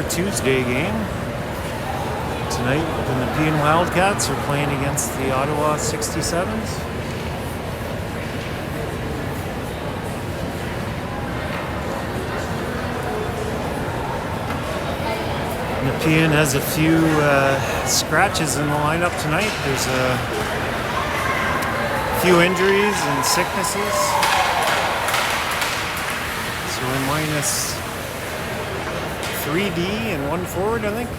Tuesday game. Tonight, the Nepean Wildcats are playing against the Ottawa 67's. Nepean has a few scratches in the lineup tonight. There's a few injuries and sicknesses. So we're minus 3D and 1 forward, I think.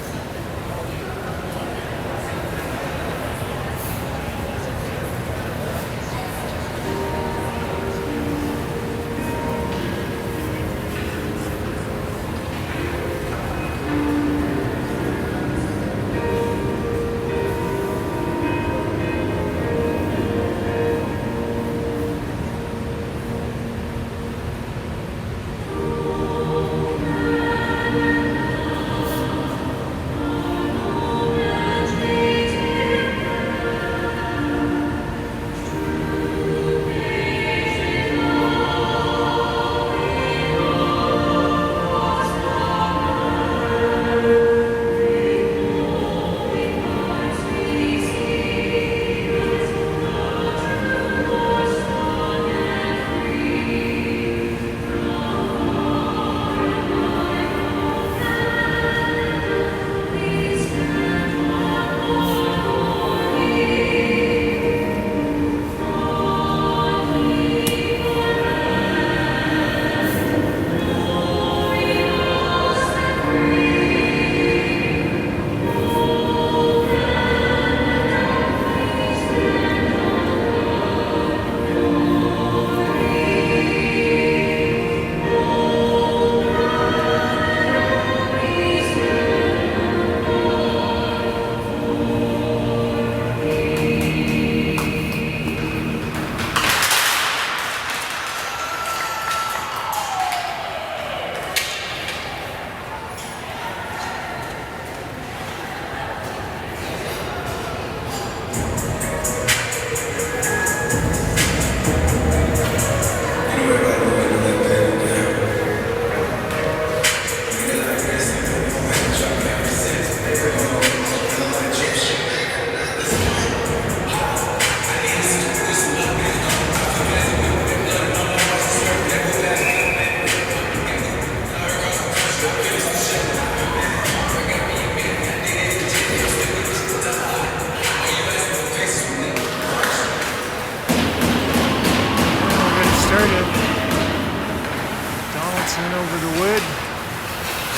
Over the Wood,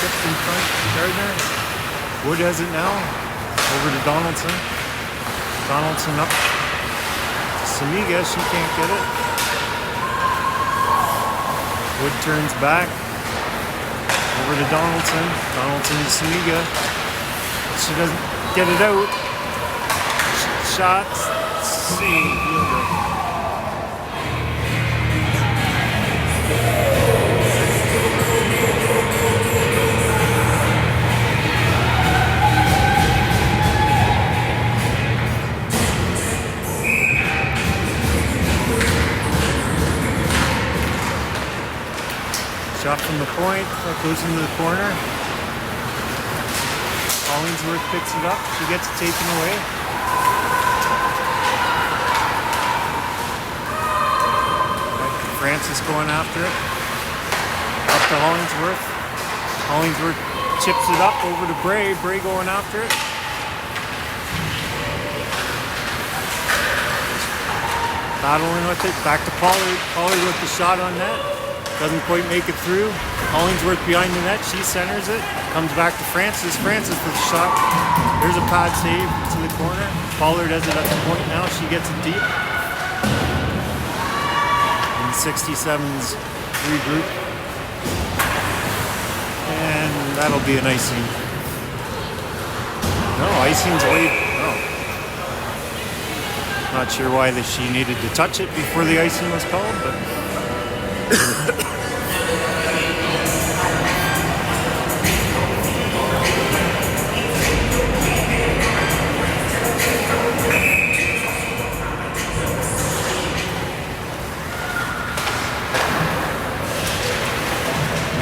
tipped in front to Gardner. Wood has it now, over to Donaldson. Donaldson up to Samiga, she can't get it. Wood turns back, over to Donaldson. Donaldson to Samiga. She doesn't get it out. Shots, see. Shot from the point, that goes into the corner. Hollingsworth picks it up, she gets it taken away. Francis going after it. Up to Hollingsworth. Hollingsworth chips it up over to Bray. Bray going after it. Battling with it, back to Pollard. Pollard with the shot on net. Doesn't quite make it through. Hollingsworth behind the net. She centers it. Comes back to Francis. Francis with the shot. There's a pad save to the corner. Pollard has it at the point now. She gets it deep. And the 67's regroup. And that'll be an icing. No, icing's late. Oh. Not sure why she needed to touch it before the icing was called, but...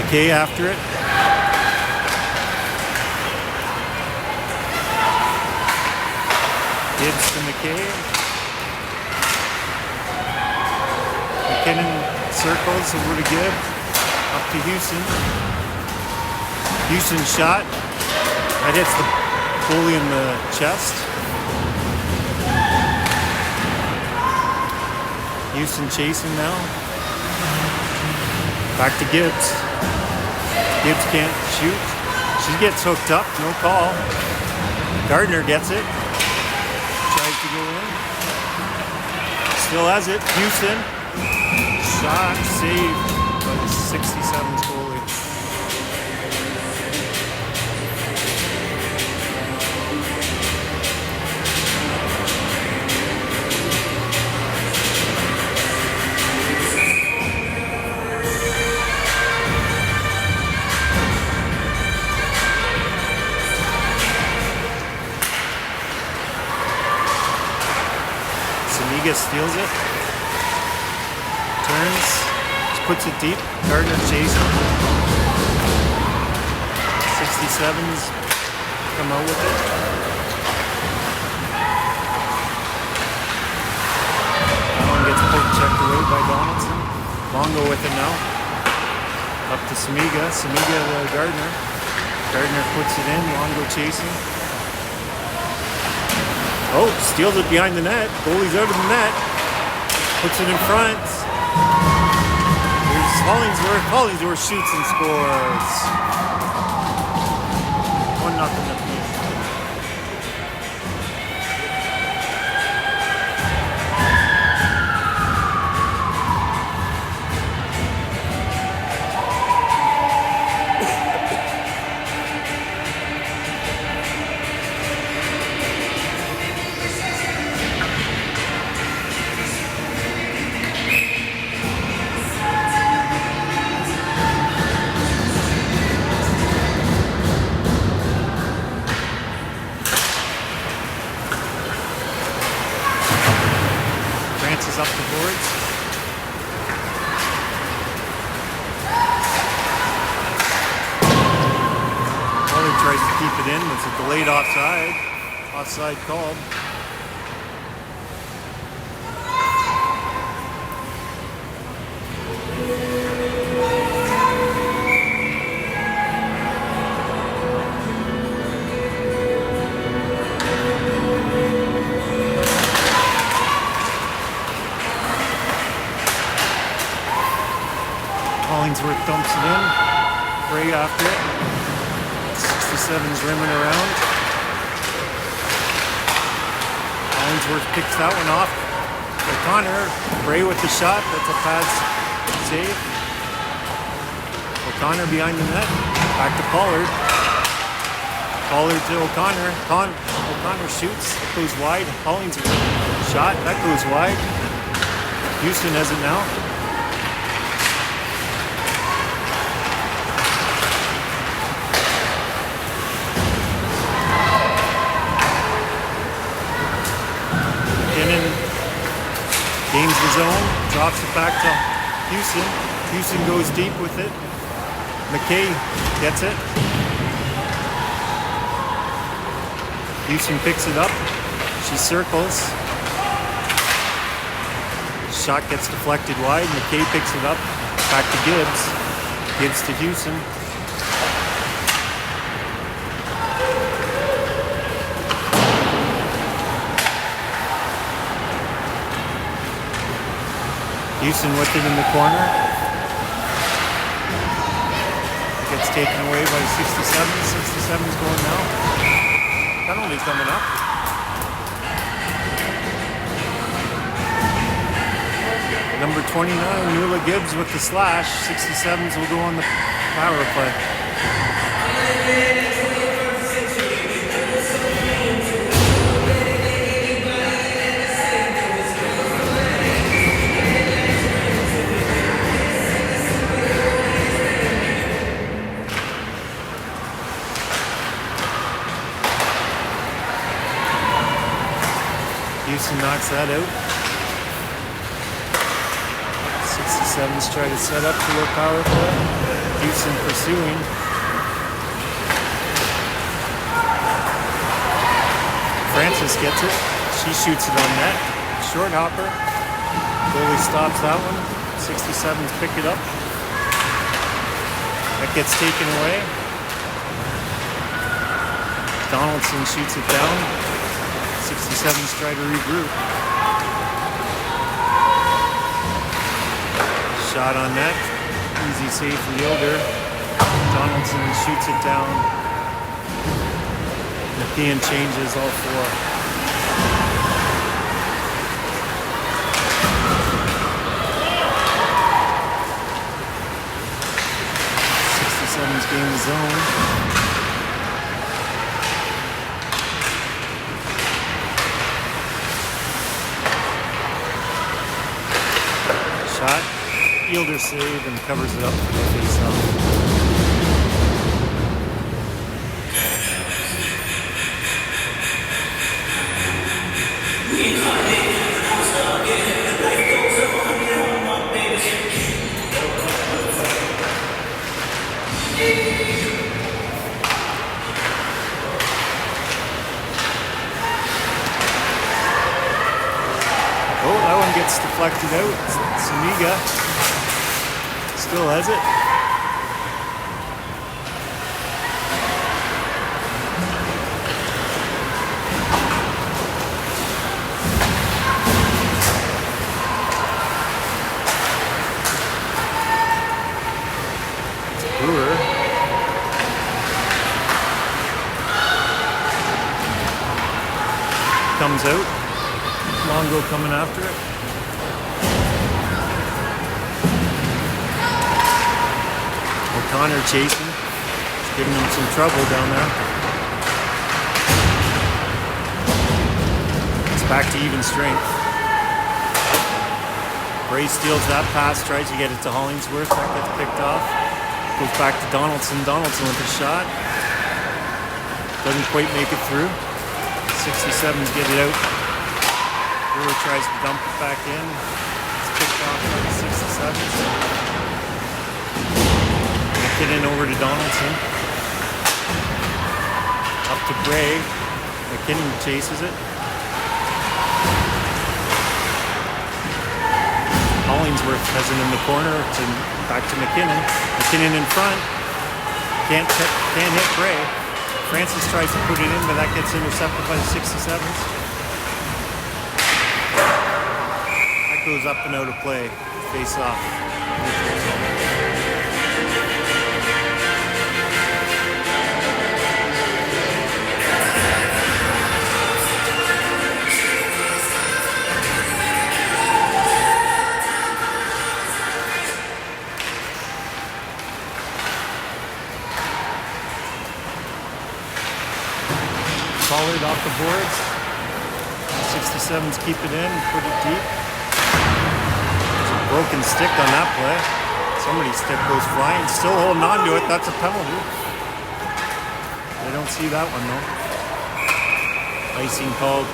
McKay after it. Gibbs to McKay. McKinnon circles over to Gibbs. Up to Houston. Houston shot. That hits the goalie in the chest. Houston chasing now. Back to Gibbs. Gibbs can't shoot. She gets hooked up, no call. Gardner gets it. Tries to go in. Still has it. Houston. Shot saved by the 67's goalie. Samiga steals it. Turns. Just puts it deep. Gardner chasing. 67's come out with it. That one gets poke checked away by Donaldson. Longo with it now. Up to Samiga. Samiga to Gardner. Gardner puts it in. Longo chasing. Oh, steals it behind the net. Goalie's out of the net. Puts it in front. Here's Hollingsworth. Hollingsworth shoots and scores. 1-0 Nepean. Up the boards. Pollard tries to keep it in. It's a delayed offside. Offside called. Hollingsworth dumps it in. Bray after it. 67's rimming around. Hollingsworth picks that one off. O'Connor. Bray with the shot. That's a pass save. O'Connor behind the net. Back to Pollard. Pollard to O'Connor. O'Connor shoots. It goes wide. Hollingsworth shot. That goes wide. Houston has it now. Gains the zone, drops it back to Houston. Houston goes deep with it. McKay gets it. Houston picks it up. She circles. Shot gets deflected wide. McKay picks it up. Back to Gibbs. Gibbs to Houston. Houston with it in the corner. Gets taken away by 67. 67's going now. Penalty coming up. Number 29, Nuala Gibbs with the slash. 67's will go on the power play. Houston knocks that out. 67's try to set up to a power play. Houston pursuing. Francis gets it. She She shoots it on net. Short hopper. Goalie stops that one. 67's pick it up. That gets taken away. Donaldson shoots it down. 67's try to regroup. Shot on net. Easy save for Yoder. Donaldson shoots it down. Nepean changes all four. 67's game zone. Shot. Fielder save and covers it up for the face-off. Oh, that one gets deflected out. Samiga still has it. Brewer. Comes out. Longo coming after it. O'Connor chasing. It's giving him some trouble down there. It's back to even strength. Bray steals that pass, tries to get it to Hollingsworth. That gets picked off. Goes back to Donaldson. Donaldson with a shot. Doesn't quite make it through. 67's get it out. Brewer tries to dump it back in. It's picked off by the 67's. McKinnon over to Donaldson. Up to Bray. McKinnon chases it. Hollingsworth has it in the corner. Back to McKinnon. McKinnon in front. Can't hit Bray. Francis tries to put it in, but that gets intercepted by the 67's. That goes up and out of play. Face off. Pollard off the boards. 67's keep it in, put it deep. There's a broken stick on that play. Somebody's stick goes flying. Still holding on to it. That's a penalty. They don't see that one though. Icing called.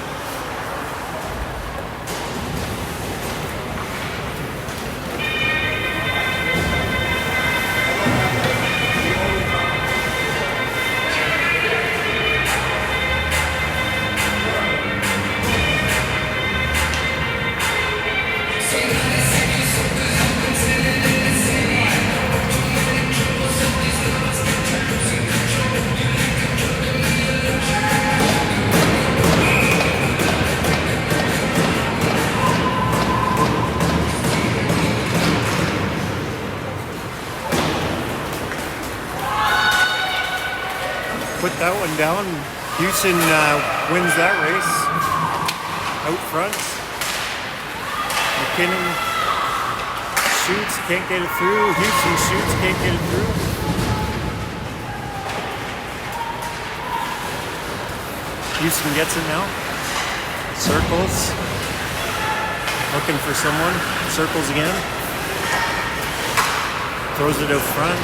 Put that one down. Houston wins that race. Out front. McKinnon shoots, can't get it through. Houston shoots, can't get it through. Houston gets it now. Circles. Looking for someone. Circles again. Throws it out front.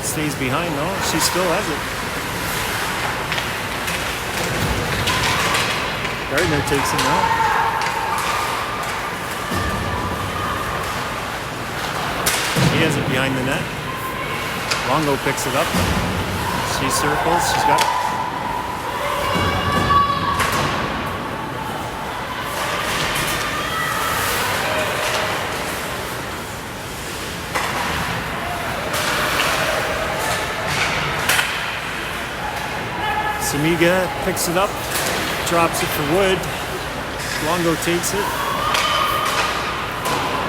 Stays behind though. She still has it. Gardner takes it now. She has it behind the net. Longo picks it up. She circles. She's got Samiga picks it up, drops it for Wood. Longo takes it.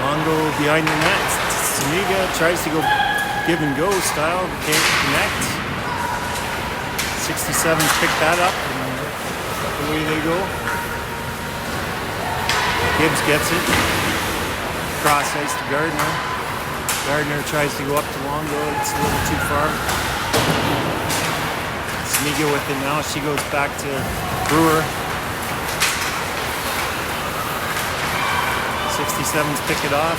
Longo behind the net. Samiga tries to go give and go style, but can't connect. 67's pick that up, and away they go. Gibbs gets it. Cross ice to Gardner. Gardner tries to go up to Longo. It's a little too far. Samiga with it now. She goes back to Brewer. 67's pick it off.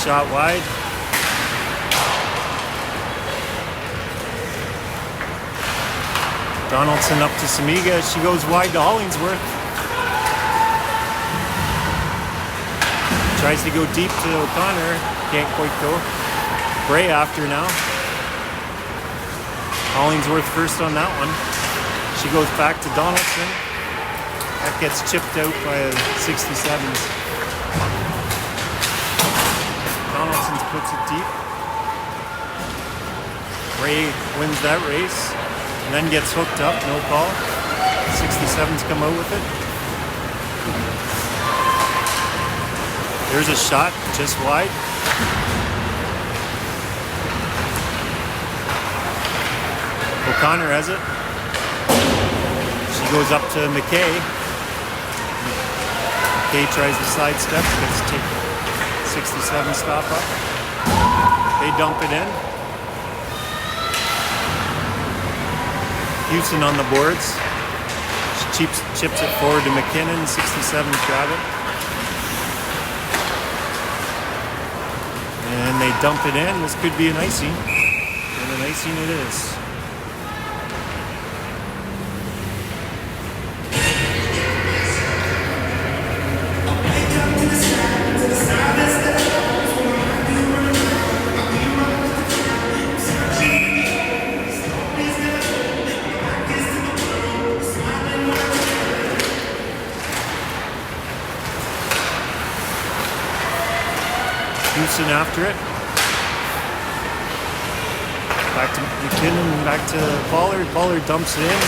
Shot wide. Donaldson up to Samiga. She goes wide to Hollingsworth. Tries to go deep to O'Connor. Can't quite go. Bray after now. Hollingsworth first on that one. She goes back to Donaldson. That gets chipped out by 67's. Donaldson puts it deep. Bray wins that race and then gets hooked up, no call. 67's come out with it. There's a shot just wide. O'Connor has it. She goes up to McKay. McKay tries to sidestep, gets to 67 stop up. They dump it in. Houston on the boards. She chips it forward to McKinnon. 67's got it. And they dump it in. This could be an icing. And an icing it is. Houston after it. Back to McKinnon, back to Pollard. Pollard dumps it in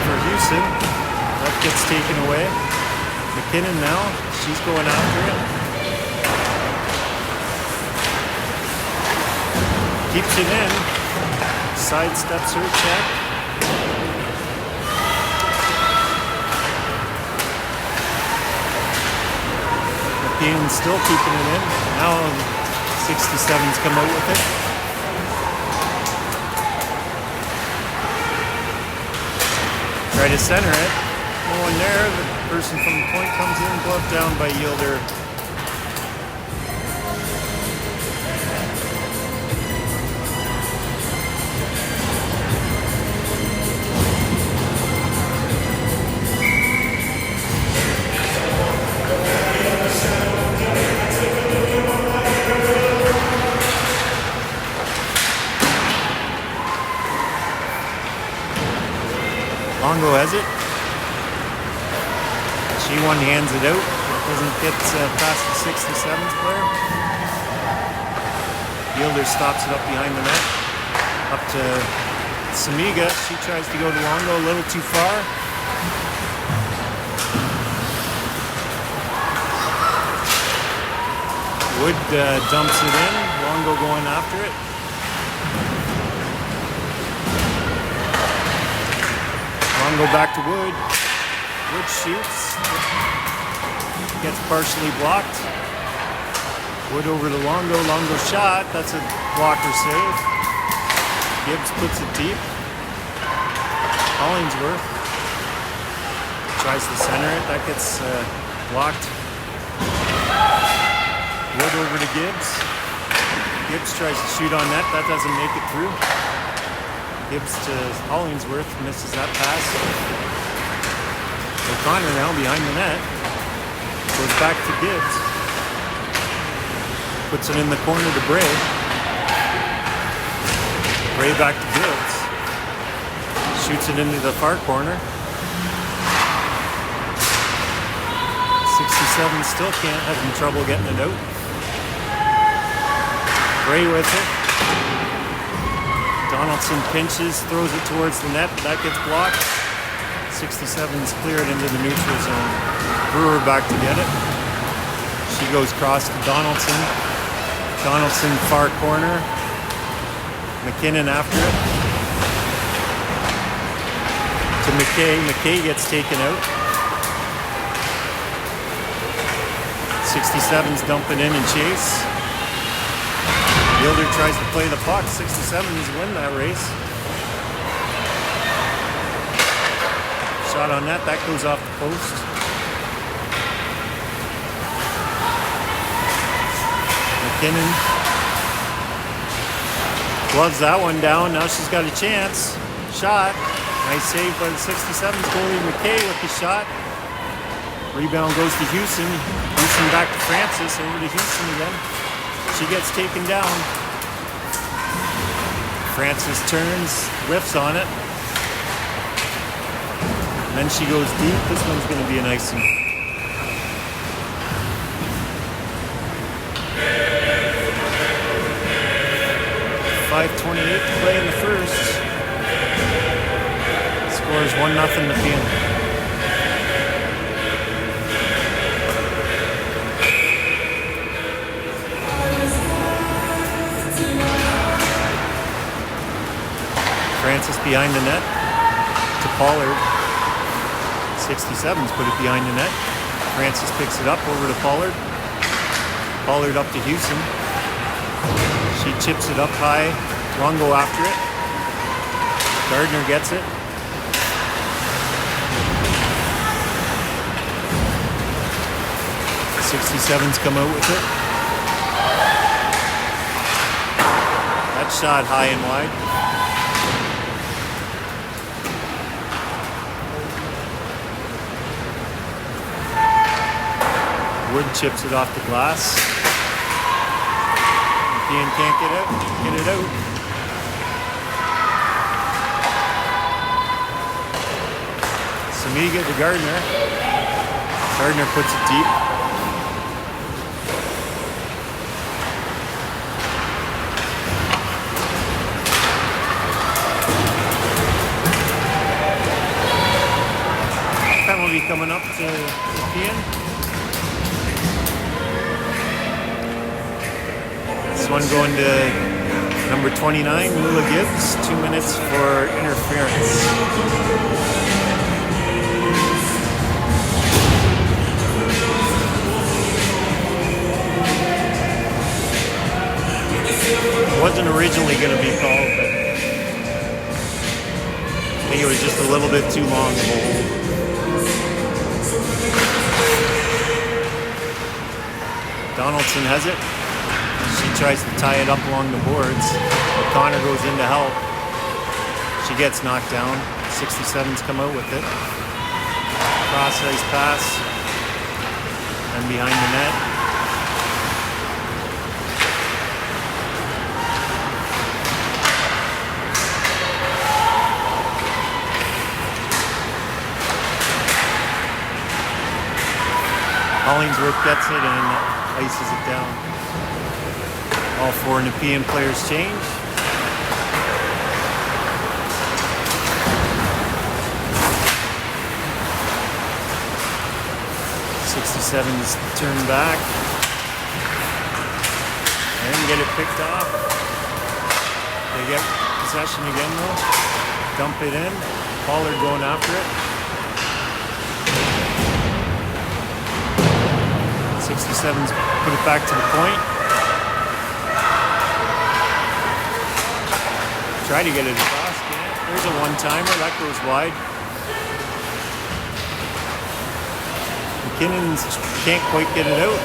for Houston. That gets taken away. McKinnon now, she's going after it. Keeps it in. Sidesteps her check. McKinnon's still keeping it in. Now 67's come out with it. Try to center it. No one there. The person from the point comes in. Glove down by Yielder. Longo has it. She one-hands it out. It doesn't get past the 67th player. Yielder stops it up behind the net. Up to Samiga. She tries to go to Longo a little too far. Wood dumps it in. Longo going after it. Longo back to Wood. Wood shoots. Gets partially blocked. Wood over to Longo. Longo shot. That's a blocker save. Gibbs puts it deep. Hollingsworth tries to center it. That gets blocked. Wood over to Gibbs. Gibbs tries to shoot on net. That doesn't make it through. Gibbs to Hollingsworth, misses that pass. O'Connor now behind the net. Goes back to Gibbs. Puts it in the corner to Bray. Bray back to Gibbs. Shoots it into the far corner. 67 still having trouble getting it out. Gray with it. Donaldson pinches, throws it towards the net, but that gets blocked. 67's cleared into the neutral zone. Brewer back to get it. She goes across to Donaldson. Donaldson far corner. McKinnon after it. To McKay. McKay gets taken out. 67's dumping in and chase. Gilder tries to play the puck. 67's win that race. Shot on net, that goes off the post. McKinnon gloves that one down. Now she's got a chance. Shot. Nice save by the 67's goalie McKay with the shot. Rebound goes to Houston. Houston back to Francis. Over to Houston again. She gets taken down. Francis turns, whiffs on it. And then she goes deep. This one's going to be a nice one. .5:28 to play in the first. Scores 1-0 Nepean. Francis behind the net to Pollard. 67's put it behind the net. Francis picks it up over to Pollard. Pollard up to Houston. She chips it up high. Longo after it. Gardner gets it. The 67's come out with it. That shot high and wide. Wood chips it off the glass. Nepean can't get it out. Samiga to Gardner. Gardner puts it deep. Penalty coming up to Nepean. This one going to number 29, Lula Gibbs. 2 minutes for interference. It wasn't originally going to be called, but I think it was just a little bit too long of a hold. Donaldson has it. She tries to tie it up along the boards. O'Connor goes in to help. She gets knocked down. 67's come out with it. Cross ice pass. And behind the net. Hollingsworth gets it and ices it down. All four Nepean players change. .67's turn back. And get it picked off. They get possession again though. Dump it in. Pollard going after it. 67's put it back to the point. Try to get it across. There's a one-timer. That goes wide. McKinnon can't quite get it out.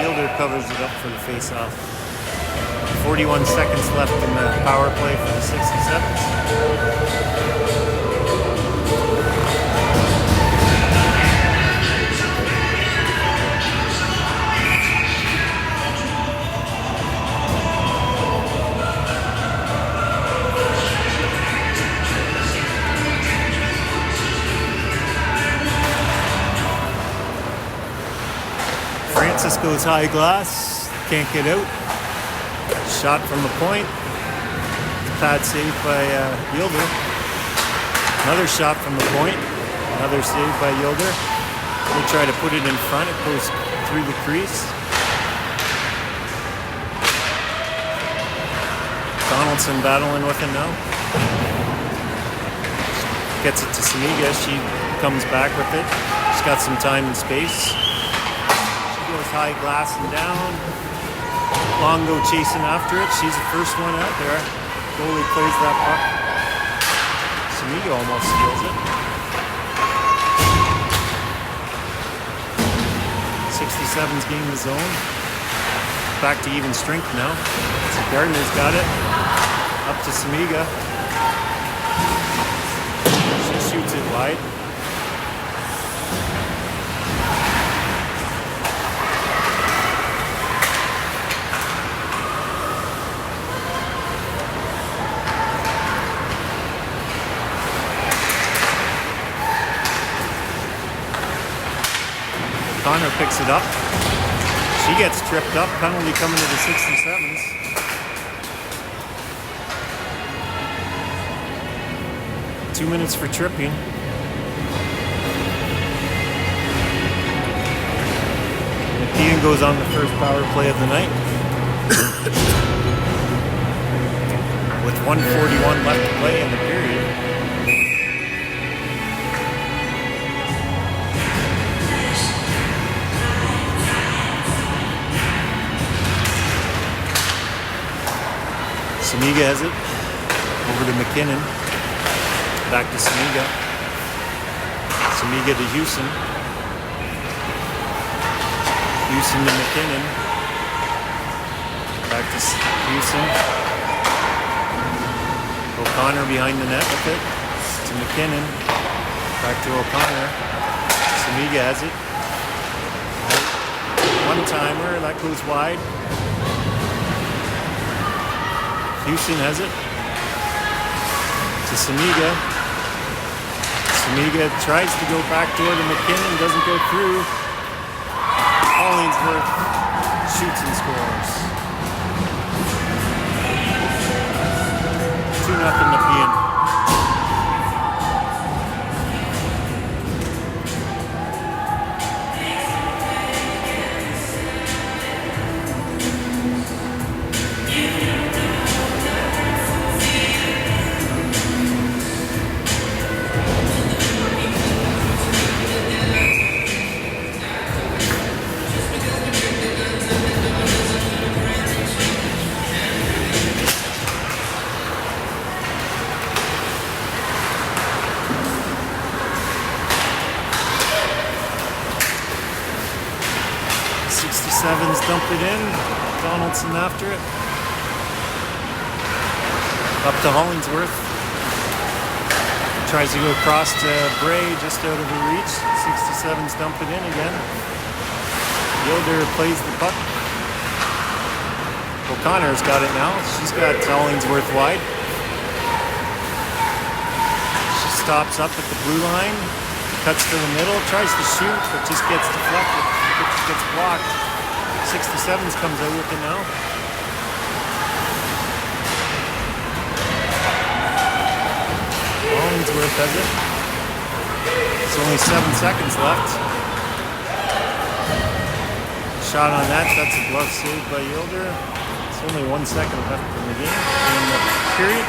Gilder covers it up for the face-off. 41 seconds left in the power play for the 67s. Francis goes high glass. can't get out. Shot from the point. Pad save by Yilder. Another shot from the point. Another save by Yilder. They try to put it in front. It goes through the crease. Donaldson battling with it now. Gets it to Samiga. She comes back with it. She's got some time and space. She goes high glass and down. Longo chasing after it. She's the first one out there. Goalie plays that puck. Samiga almost steals it. 67's gained the zone. Back to even strength now. So Gardner's got it. Up to Samiga. She shoots it wide. Connor picks it up. She gets tripped up. Penalty coming to the 67's. Two minutes for tripping. Nepean goes on the first power play of the night. With 1:41 left to play in the period. Samiga has it. Over to McKinnon. Back to Samiga. Samiga to Houston. Houston to McKinnon. Back to Houston. O'Connor behind the net with it. To McKinnon. Back to O'Connor. Samiga has it. One-timer. That goes wide. Houston has it. To Samiga. Samiga tries to go backdoor to McKinnon. Doesn't go through. Hollingsworth shoots and scores. 2-0 Nepean. Sevens dump it in. Donaldson after it. Up to Hollingsworth. Tries to go across to Bray, just out of her reach. 67's dump it in again. Yilder plays the puck. O'Connor's got it now. She's got Hollingsworth wide. She stops up at the blue line. Cuts to the middle. Tries to shoot, but just gets deflected. Gets blocked. 67's comes out with it now. Hollingsworth has it. It's only 7 seconds left. Shot on that. That's a glove save by Yilder. It's only 1 second left in the game. In the period.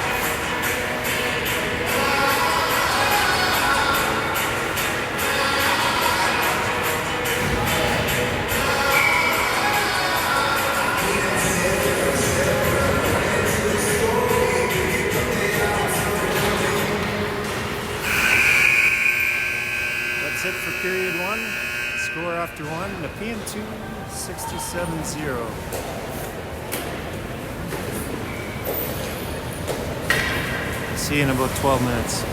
That's it for period one. Score after one. Nepean 2, 67-0. See you in about 12 minutes.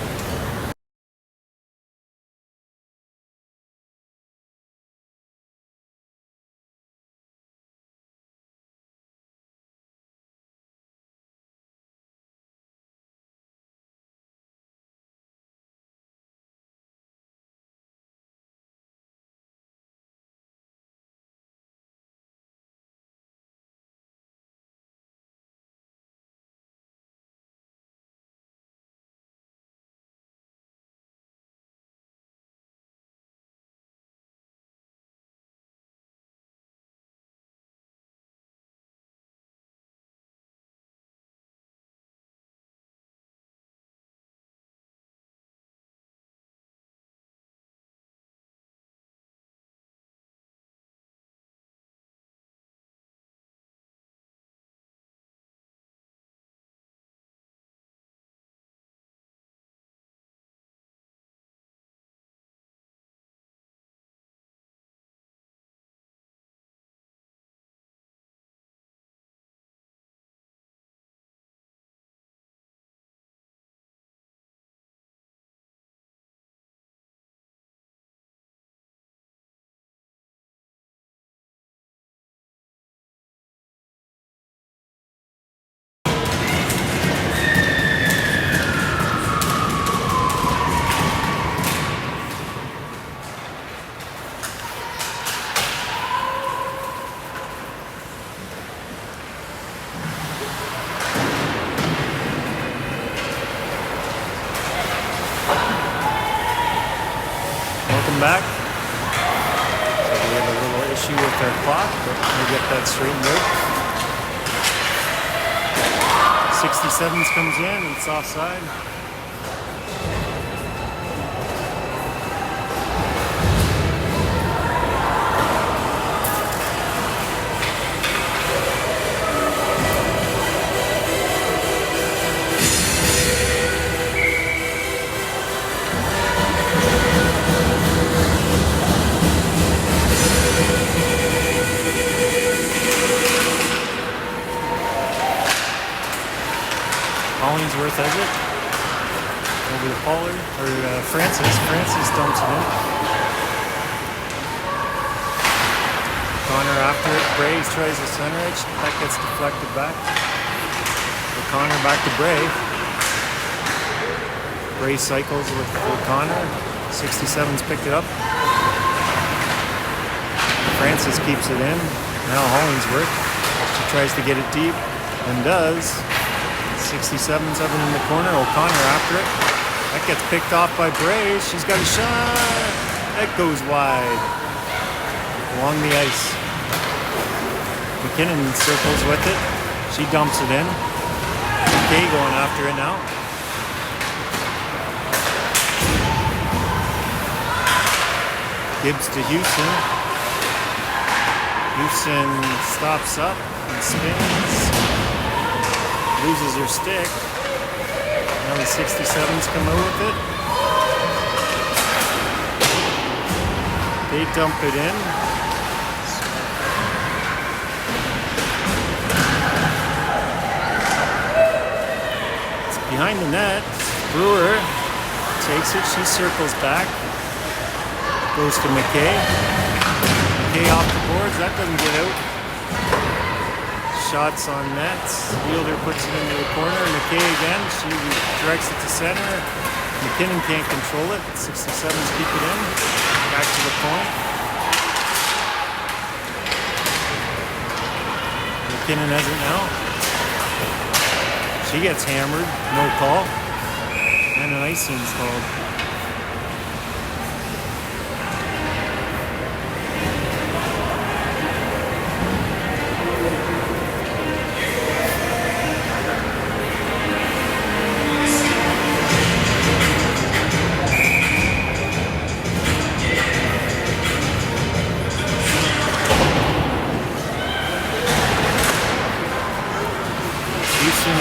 Welcome back. So we have a little issue with our clock, but we'll get that straightened out. 67's comes in and it's offside. Hollingsworth has it over to Pollard, or Francis. Francis dumps it in. Connor after it. Bray tries the center edge. That gets deflected back. O'Connor back to Bray. Bray cycles with O'Connor. 67's picked it up. Francis keeps it in. Now Hollingsworth. She tries to get it deep and does. 67's up in the corner. O'Connor after it. That gets picked off by Bray. She's got a shot. That goes wide. Along the ice. McKinnon circles with it. She dumps it in. McKay going after it now. Gibbs to Houston. Houston stops up and spins. Loses her stick. Now the 67's come out with it. They dump it in. It's behind the net. Brewer takes it. She circles back. Goes to McKay. McKay off the boards. That doesn't get out. Shots on nets. Wheeler puts it into the corner. McKay again. She directs it to center. McKinnon can't control it. 67's keep it in. Back to the point. McKinnon has it now. She gets hammered. No call. And an icing's called.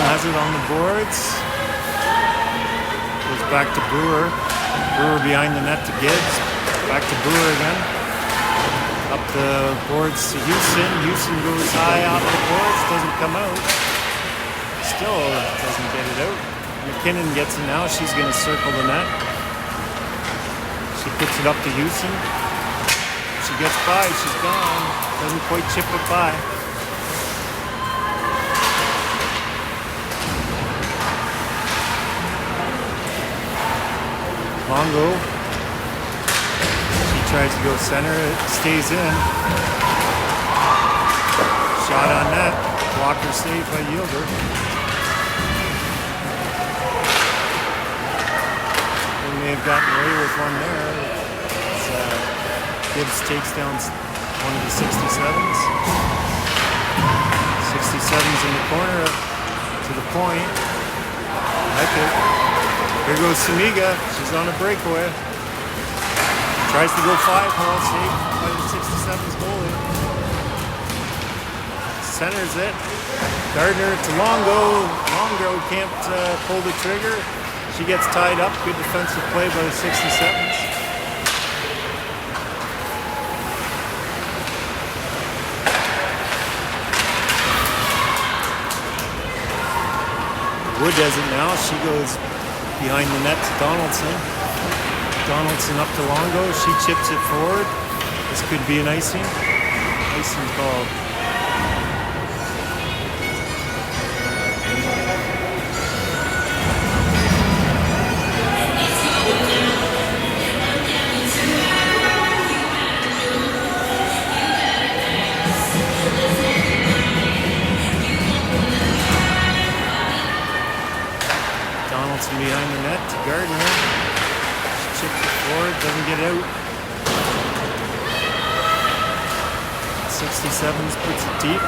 Has it on the boards. Goes back to Brewer. Brewer behind the net to Gibbs. Back to Brewer again. Up the boards to Houston. Houston goes high off the boards. Doesn't come out. Still doesn't get it out. McKinnon gets it now. She's going to circle the net. She puts it up to Houston. She gets by. She's gone. Doesn't quite chip it by. Longo. She tries to go center. It stays in. Shot on net. Blocker saved by Yielder. They may have gotten away with one there. Gibbs takes down one of the 67's. 67's in the corner to the point. Like it. Here goes Samiga. She's on a breakaway. Tries to go 5-hole, saved by the 67's goalie. Centers it. Gardner to Longo. Longo can't pull the trigger. She gets tied up. Good defensive play by the 67's. Wood does it now. She goes behind the net to Donaldson. Donaldson up to Longo. She chips it forward. This could be an icing. Icing called. Donaldson behind the net to Gardner. She chips it forward, doesn't get out. 67's puts it deep.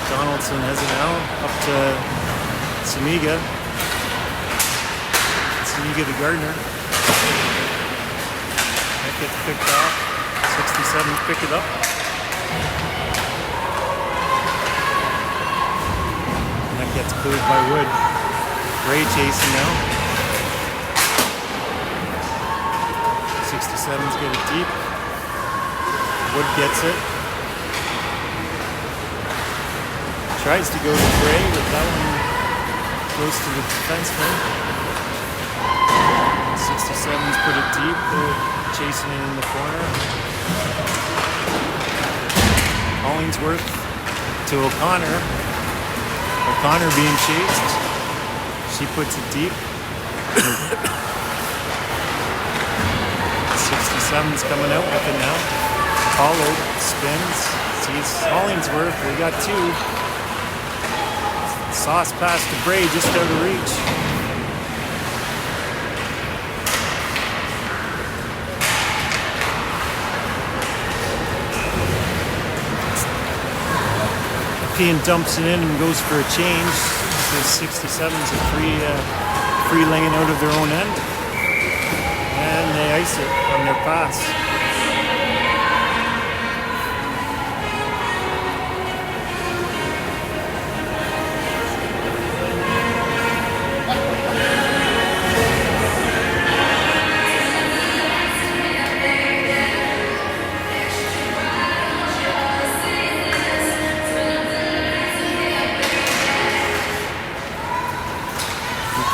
Donaldson has it now up to Samiga. Samiga to Gardner. That gets picked off. 67's pick it up. And that gets cleared by Wood. Ray chasing now. 67's get it deep. Wood gets it. Tries to go to Gray, but that one goes to the defenseman. 67's put it deep. They're chasing it in the corner. Hollingsworth to O'Connor. O'Connor being chased. She puts it deep. 67's coming out with it now. Pollard spins. Sees Hollingsworth. We got two. Sauce pass to Bray, just out of reach. Nepean dumps it in and goes for a change. The 67's a free laying out of their own end. And they ice it on their pass.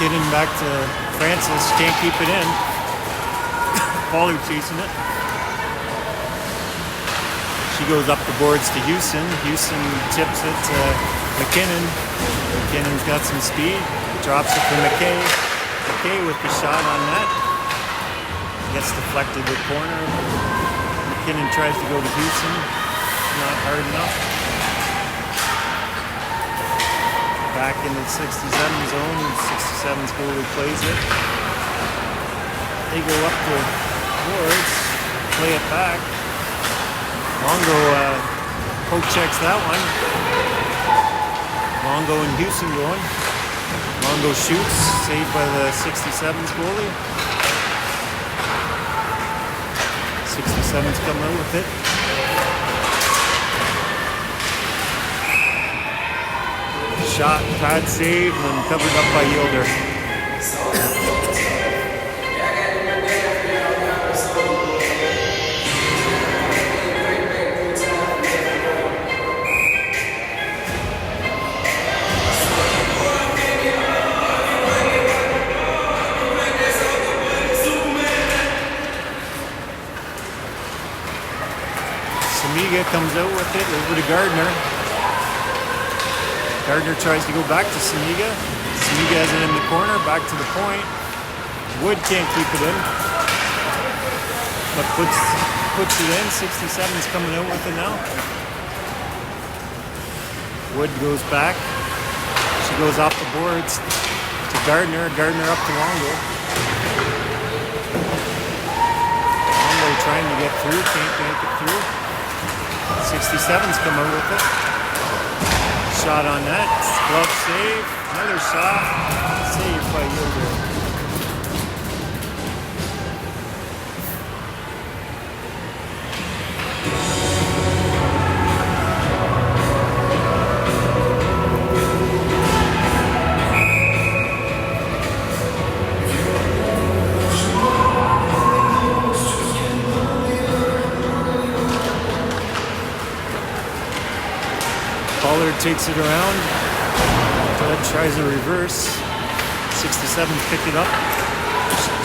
Getting back to Francis, can't keep it in. Pollard chasing it. She goes up the boards to Houston. Houston tips it to McKinnon. McKinnon's got some speed. Drops it to McKay. McKay with the shot on net. Gets deflected to the corner. McKinnon tries to go to Houston. Not hard enough. Back in the 67 zone, 67's goalie plays it. They go up the boards, play it back. Longo poke checks that one. Longo and Houston going. Longo shoots, saved by the 67's goalie. 67's coming out with it. Shot, pad save, and covered up by Yielder. Samiga comes out with it over to Gardner. Gardner tries to go back to Samiga. Samiga has it in the corner, back to the point. Wood can't keep it in, but puts it in. 67's coming out with it now. Wood goes back. She goes off the boards to Gardner. Gardner up to Longo. Longo trying to get through, can't make it through. 67's come out with it. Shot on that, glove save, another shot, saved by Yielder. Pollard takes it around. Doug tries a reverse. 67 picked it up.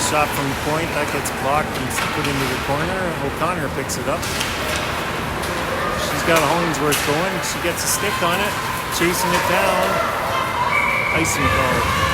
Shot from the point. That gets blocked and put into the corner. O'Connor picks it up. She's got Hollingsworth going. She gets a stick on it. Chasing it down. Icing call.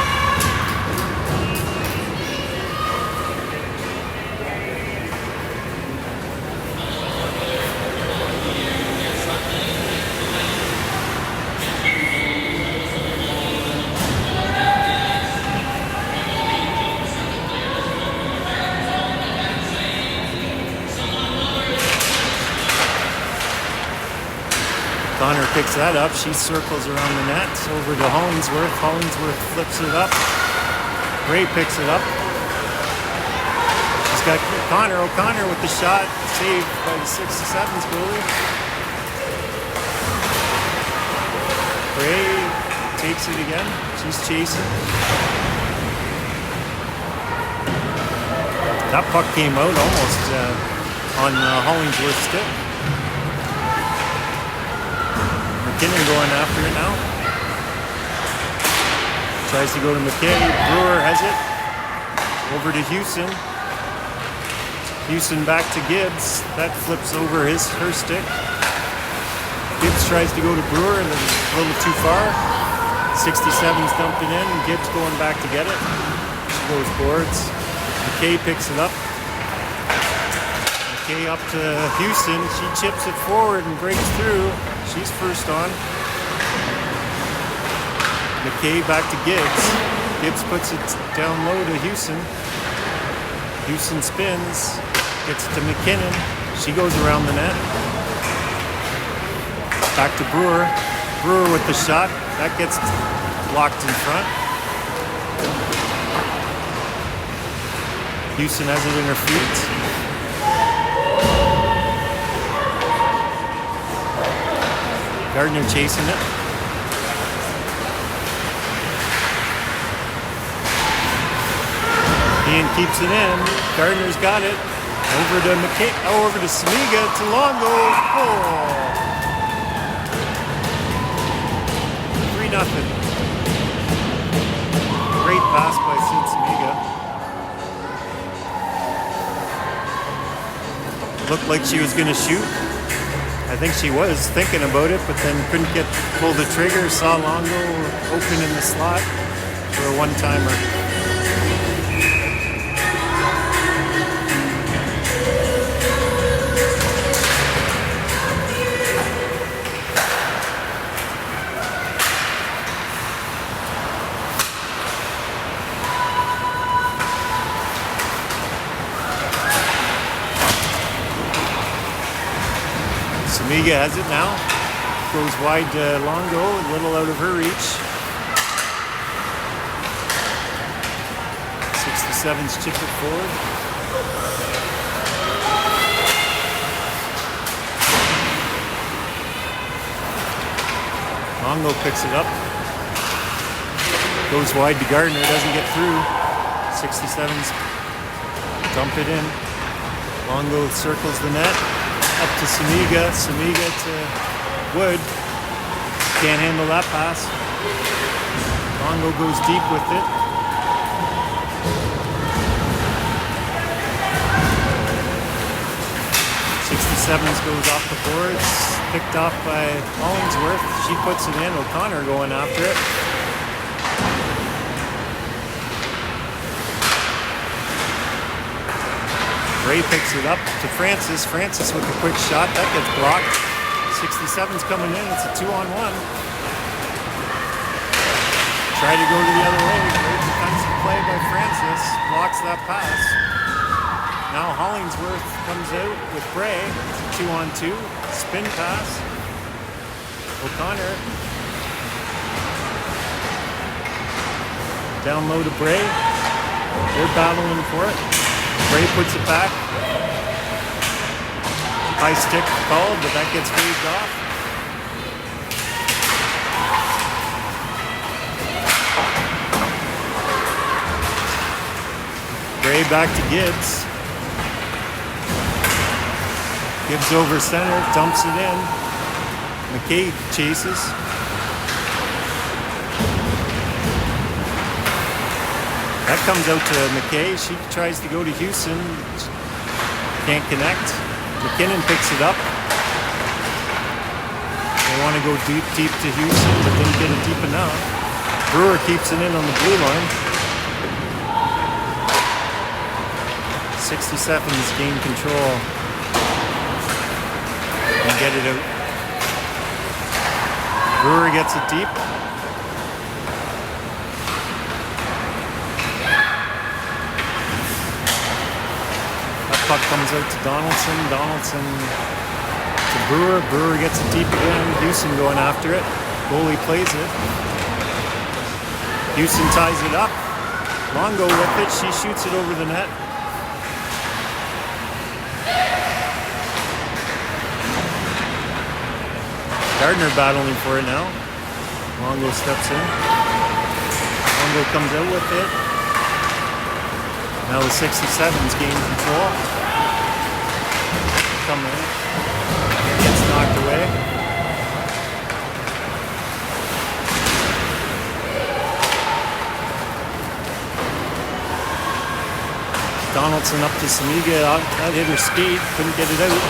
picks that up. She circles around the net. Over to Hollingsworth. Hollingsworth flips it up. Bray picks it up. She's got O'Connor. O'Connor with the shot. Saved by the 67's goalie. Bray takes it again. She's chasing. That puck came out almost on Hollingsworth's stick. McKinnon going after it now. Tries to go to McKay. Brewer has it. Over to Houston. Houston back to Gibbs. That flips over her stick. Gibbs tries to go to Brewer and it's a little too far. 67's dumping in. Gibbs going back to get it. She goes boards. McKay picks it up. McKay up to Houston. She chips it forward and breaks through. She's first on. McKay back to Gibbs. Gibbs puts it down low to Houston. Houston spins. Gets to McKinnon. She goes around the net. Back to Brewer. Brewer with the shot. That gets blocked in front. Houston has it in her feet. Gardner chasing it. Ian keeps it in. Gardner's got it. Over to McKay. Oh, over to Samiga. To Longo. Oh. 3-0. Great pass by Sid Samiga. Looked like she was going to shoot. I think she was thinking about it, but then couldn't pull the trigger. Saw Longo open in the slot for a one-timer. Samiga has it now. Goes wide to Longo, a little out of her reach. 67's chip it forward. Longo picks it up. Goes wide to Gardner, doesn't get through. 67's dump it in. Longo circles the net. Up to Samiga. Samiga to Wood. Can't handle that pass. Longo goes deep with it. '67's goes off the boards. Picked off by Hollingsworth. She puts it in. O'Connor going after it. Ray picks it up to Francis. Francis with a quick shot. That gets blocked. 67's coming in. It's a 2-on-1. Try to go to the other way. Great defensive play by Francis. Blocks that pass. Now Hollingsworth comes out with Bray. It's a 2-on-2. Spin pass. O'Connor. Down low to Bray. They're battling for it. Bray puts it back. High stick called, but that gets waved off. Bray back to Gibbs. Gibbs over center, dumps it in. McKay chases. That comes out to McKay. She tries to go to Houston. Can't connect. McKinnon picks it up. They want to go deep to Houston, but didn't get it deep enough. Brewer keeps it in on the blue line. 67's gain control and get it out. Brewer gets it deep. Puck comes out to Donaldson. Donaldson to Brewer. Brewer gets it deep again. Houston going after it. Goalie plays it. Houston ties it up. Longo with it. She shoots it over the net. Gardner battling for it now. Longo steps in. Longo comes out with it. Now the 67's gain control. Come in. Gets knocked away. Donaldson up to Samiga. That hit her skate. Couldn't get it out.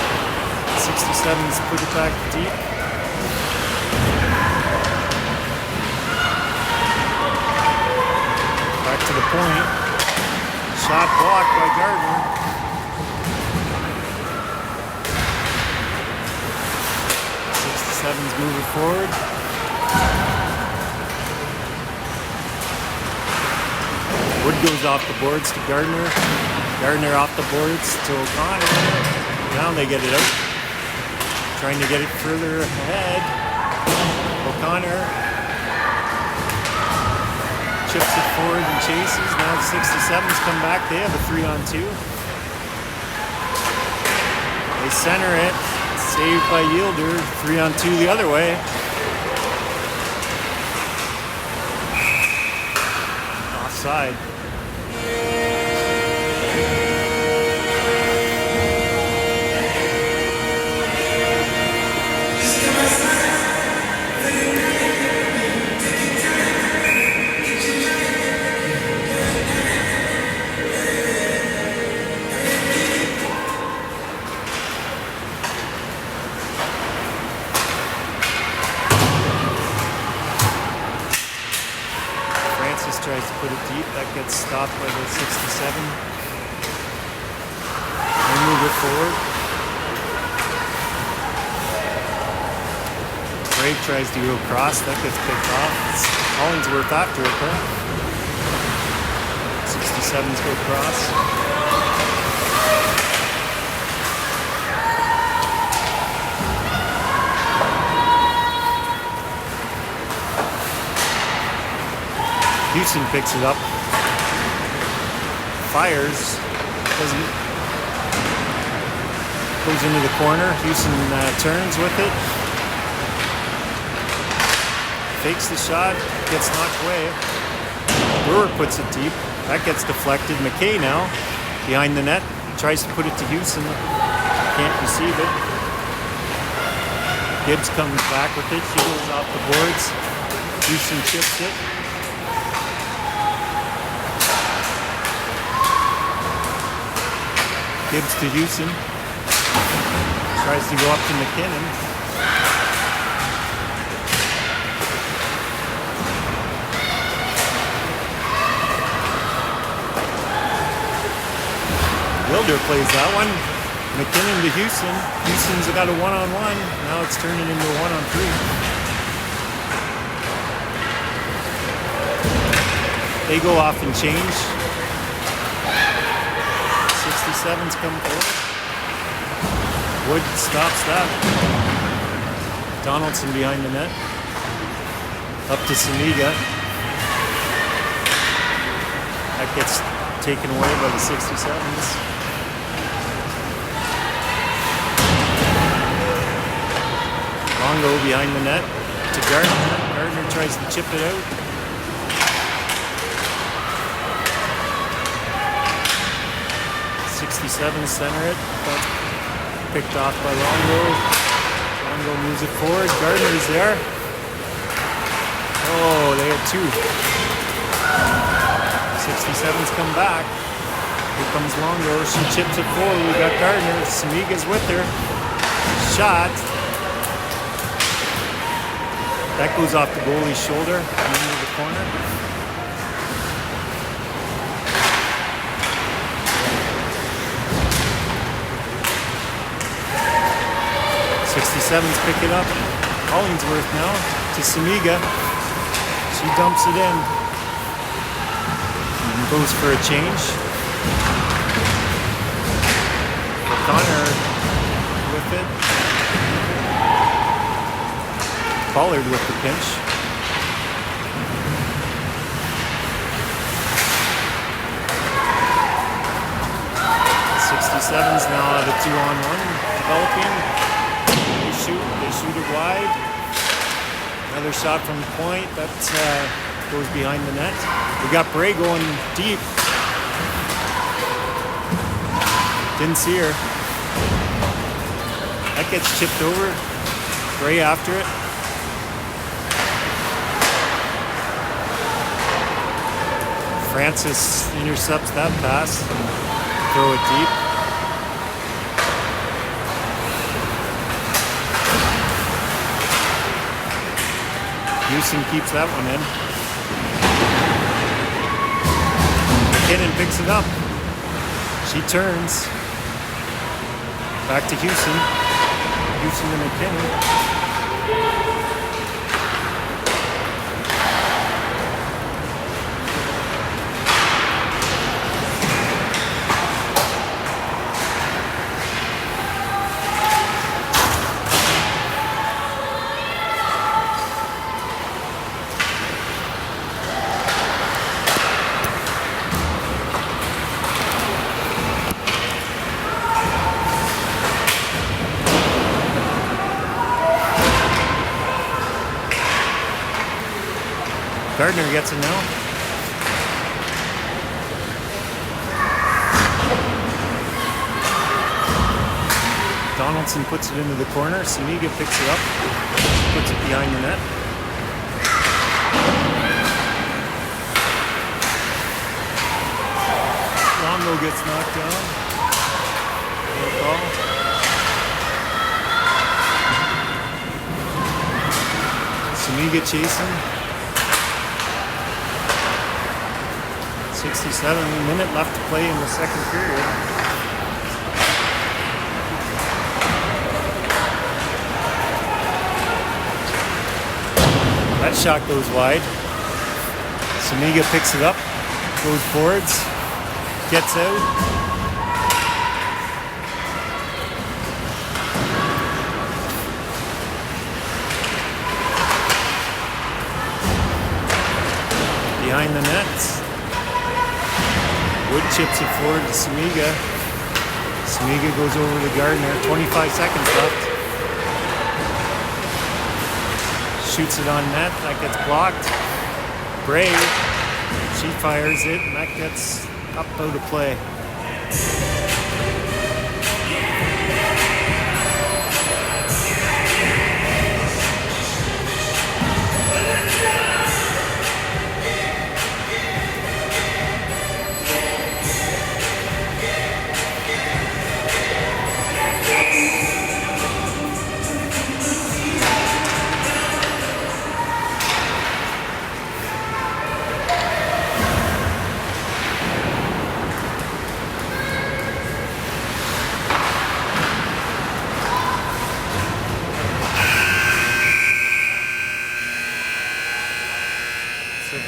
67's put it back deep. Back to the point. Shot blocked by Gardner. Sevens moving forward. Wood goes off the boards to Gardner. Gardner off the boards to O'Connor. Now they get it out. Trying to get it further ahead. O'Connor chips it forward and chases. Now the 67's come back. They have a 3-on-2. They center it. Saved by Yielder. 3-on-2 the other way. Offside. Tries to put it deep. That gets stopped by the 67. They move it forward. Craig tries to go across. That gets picked off. It's Hollingsworth after it though. 67's go across. Houston picks it up, fires, doesn't, goes into the corner. Houston turns with it, fakes the shot, gets knocked away. Brewer puts it deep, that gets deflected. McKay now, behind the net, tries to put it to Houston, can't receive it. Gibbs comes back with it, she goes off the boards, Houston chips it. Gibbs to Houston. Tries to go up to McKinnon. Wilder plays that one. McKinnon to Houston. Houston's got a 1-on-1. Now it's turning into a 1-on-3. They go off and change. 67's come forward. Wood stops that. Donaldson behind the net. Up to Samiga. That gets taken away by the 67's. Longo behind the net to Gardner. Gardner tries to chip it out. 67 center it. That's picked off by Longo. Longo moves it forward. Gardner's there. Oh, they had two. 67's come back. Here comes Longo. She chips it forward. We got Gardner. Samiga's with her. Shot. That goes off the goalie's shoulder and into the corner. 67's pick it up. Hollingsworth now to Samiga. She dumps it in. And goes for a change. O'Connor with it. Pollard with the pinch. '67's now at a 2-on-1 developing. They shoot it wide. Another shot from the point that goes behind the net. We got Bray going deep. Didn't see her. That gets chipped over. Bray after it. Francis intercepts that pass. Throw it deep. Houston keeps that one in. McKinnon picks it up. She turns. Back to Houston. Houston to McKinnon. Gardner gets it now. Donaldson puts it into the corner. Samiga picks it up, puts it behind the net. Longo gets knocked down. No call. Samiga chasing. 67 minute left to play in the second period. That shot goes wide. Samiga picks it up, goes forwards, gets out. Behind the nets. Wood chips it forward to Samiga. Samiga goes over to Gardner. 25 seconds left. Shoots it on net. That gets blocked. Bray. She fires it, and that gets up out of play.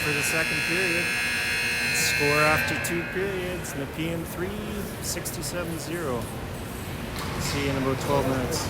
For the second period. Score after 2 periods. Nepean 3, 67-0. See you in about 12 minutes.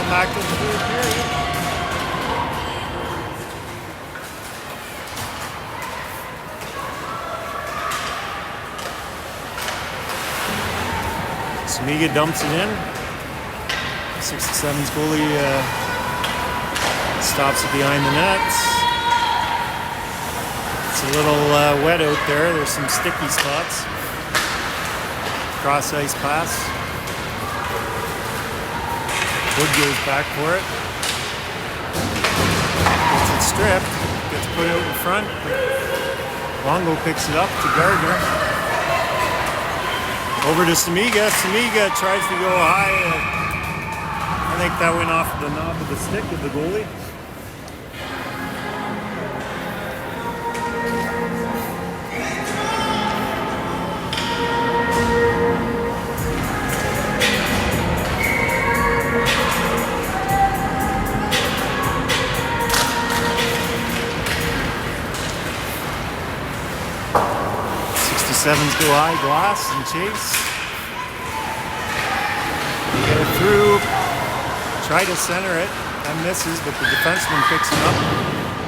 Back to the third period. Samiga dumps it in. 67's goalie stops it behind the net. It's a little wet out there. There's some sticky spots. Cross ice pass. Wood goes back for it. Gets it stripped. Gets put out in front. Longo picks it up to Gardner. Over to Samiga. Samiga tries to go high. I think that went off the knob of the stick of the goalie. 67's go high glass and chase. Get it through. Try to center it. And misses, but the defenseman picks him up.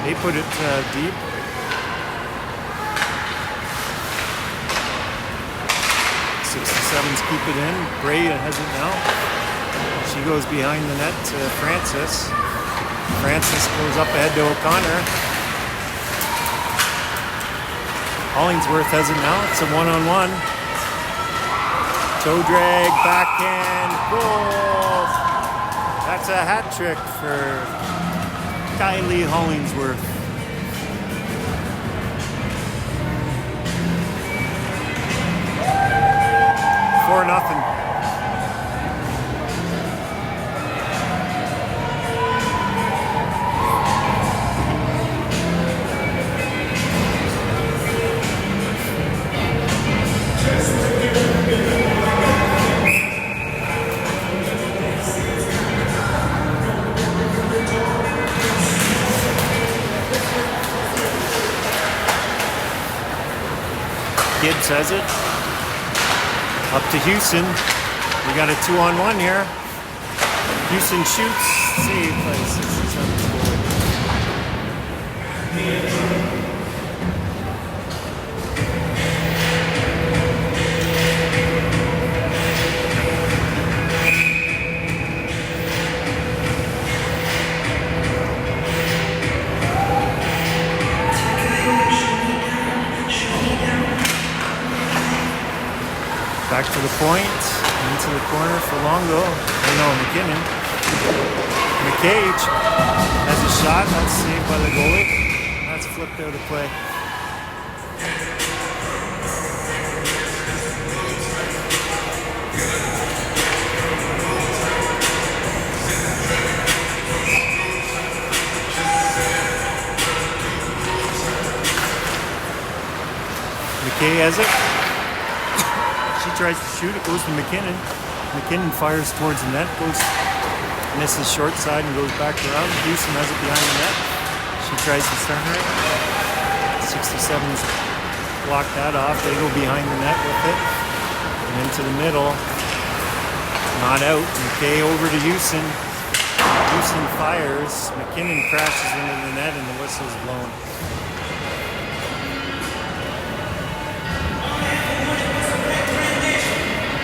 They put it deep. Sevens keep it in. Bray has it now. She goes behind the net to Francis. Francis goes up ahead to O'Connor. Hollingsworth has it now. It's a one-on-one. Toe drag, backhand, goal! That's a hat trick for Kylie Hollingsworth. 4-0. Gibbs has it. Up to Houston. We got a 2-on-1 here. Houston shoots. Save by 67's goalie. Back to the point, into the corner for Longo. Oh no, McKinnon. McCage has a shot, that's saved by the goalie. That's flipped out of play. McKay has it. She tries to shoot, it goes to McKinnon. McKinnon fires towards the net, misses short side and goes back around. Houston has it behind the net. She tries to center it. 67's block that off. They go behind the net with it. And into the middle. Not out. McKay over to Houston. Houston fires. McKinnon crashes into the net and the whistle's blown.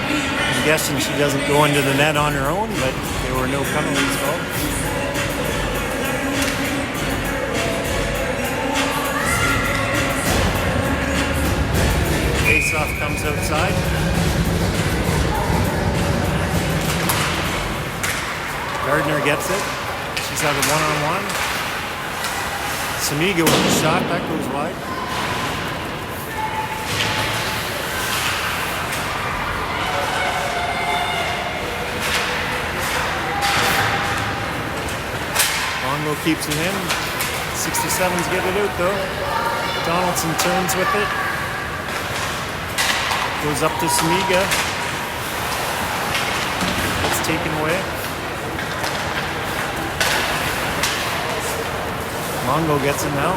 I'm guessing she doesn't go into the net on her own, but there were no penalties called. Face-off comes outside. Gardner gets it. She's had a one-on-one. Samiga with the shot, that goes wide. Longo keeps it in. 67's get it out though. Donaldson turns with it. Goes up to Samiga. It's taken away. Longo gets it now.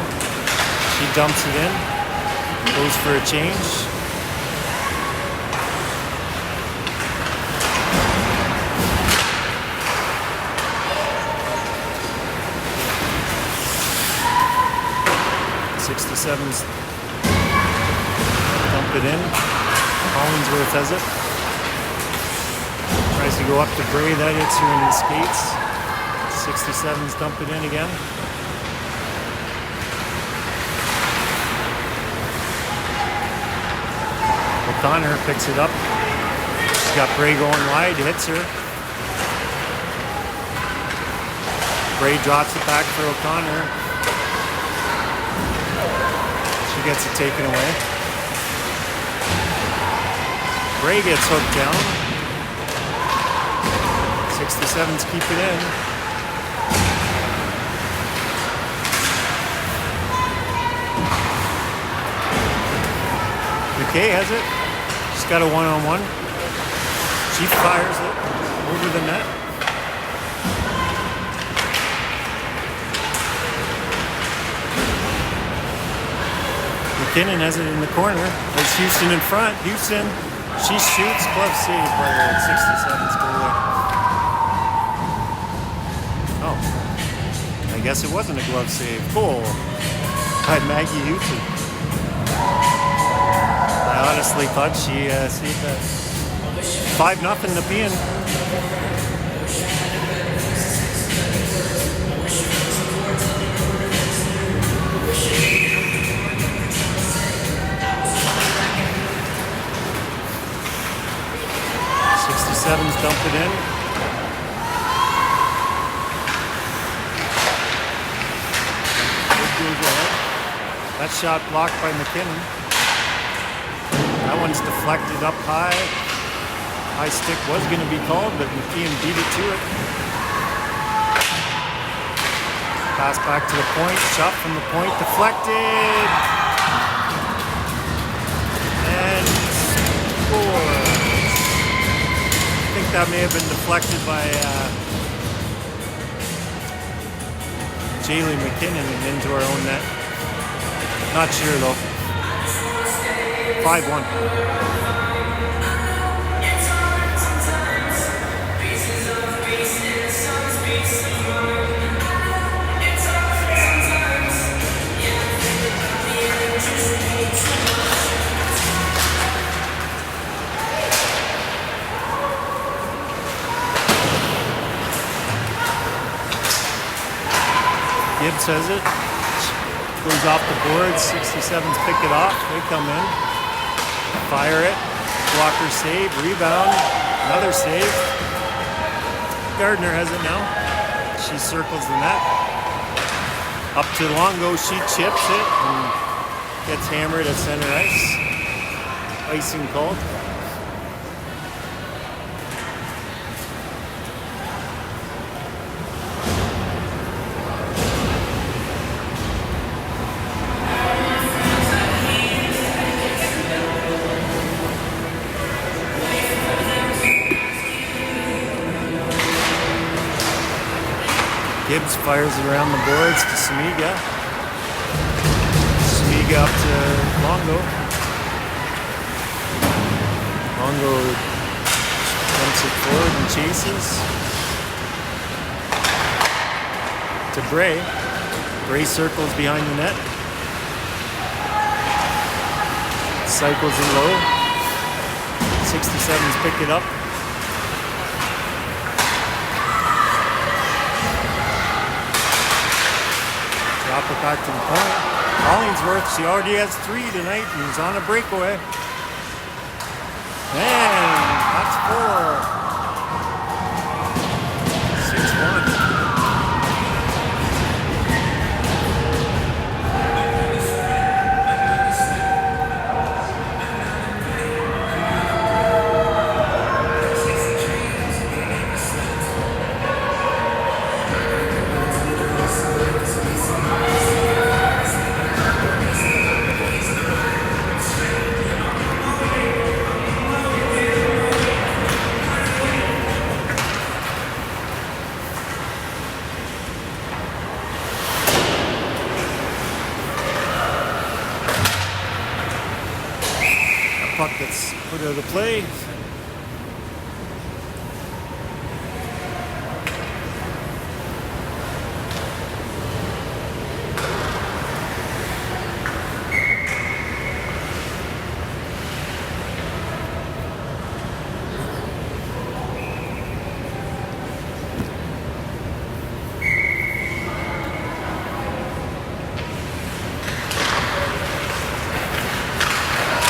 She dumps it in. Goes for a change. Sevens dump it in. Hollingsworth has it. Tries to go up to Bray. That hits her in the skates. 67's dump it in again. O'Connor picks it up. She's got Bray going wide. Hits her. Bray drops it back for O'Connor. She gets it taken away. Bray gets hooked down. 67's keep it in. McKay has it. She's got a one-on-one. She fires it over the net. McKinnon has it in the corner. There's Houston in front. Houston, she shoots. Glove save by the 67's goalie. Oh, I guess it wasn't a glove save. Goal by Maggie Houston. I honestly thought she saved that. 5-0 Nepean. Sevens dump it in. That shot blocked by McKinnon. That one's deflected up high. High stick was going to be called, but McKeon beat it to it. Pass back to the point. Shot from the point. Deflected. And score. I think that may have been deflected by Jaylee McKinnon and into our own net. Not sure though. 5-1. Gibbs has it. Goes off the board. 67's pick it off. They come in. Fire it. Blocker save. Rebound. Another save. Gardner has it now. She circles the net. Up to Longo. She chips it and gets hammered at center ice. Icing called. Gibbs fires it around the boards to Samiga. Samiga up to Longo. Longo dumps it forward and chases. To Bray. Bray circles behind the net. Cycles it low. 67's pick it up. Drop it back to the point. Hollingsworth, she already has 3 tonight and is on a breakaway. And that's 4. 6-1. Puck gets put out of play.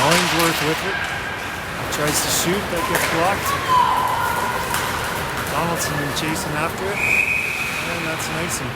Hollingsworth with it. Tries to shoot, that gets blocked. Donaldson chasing after it. And that's an icing.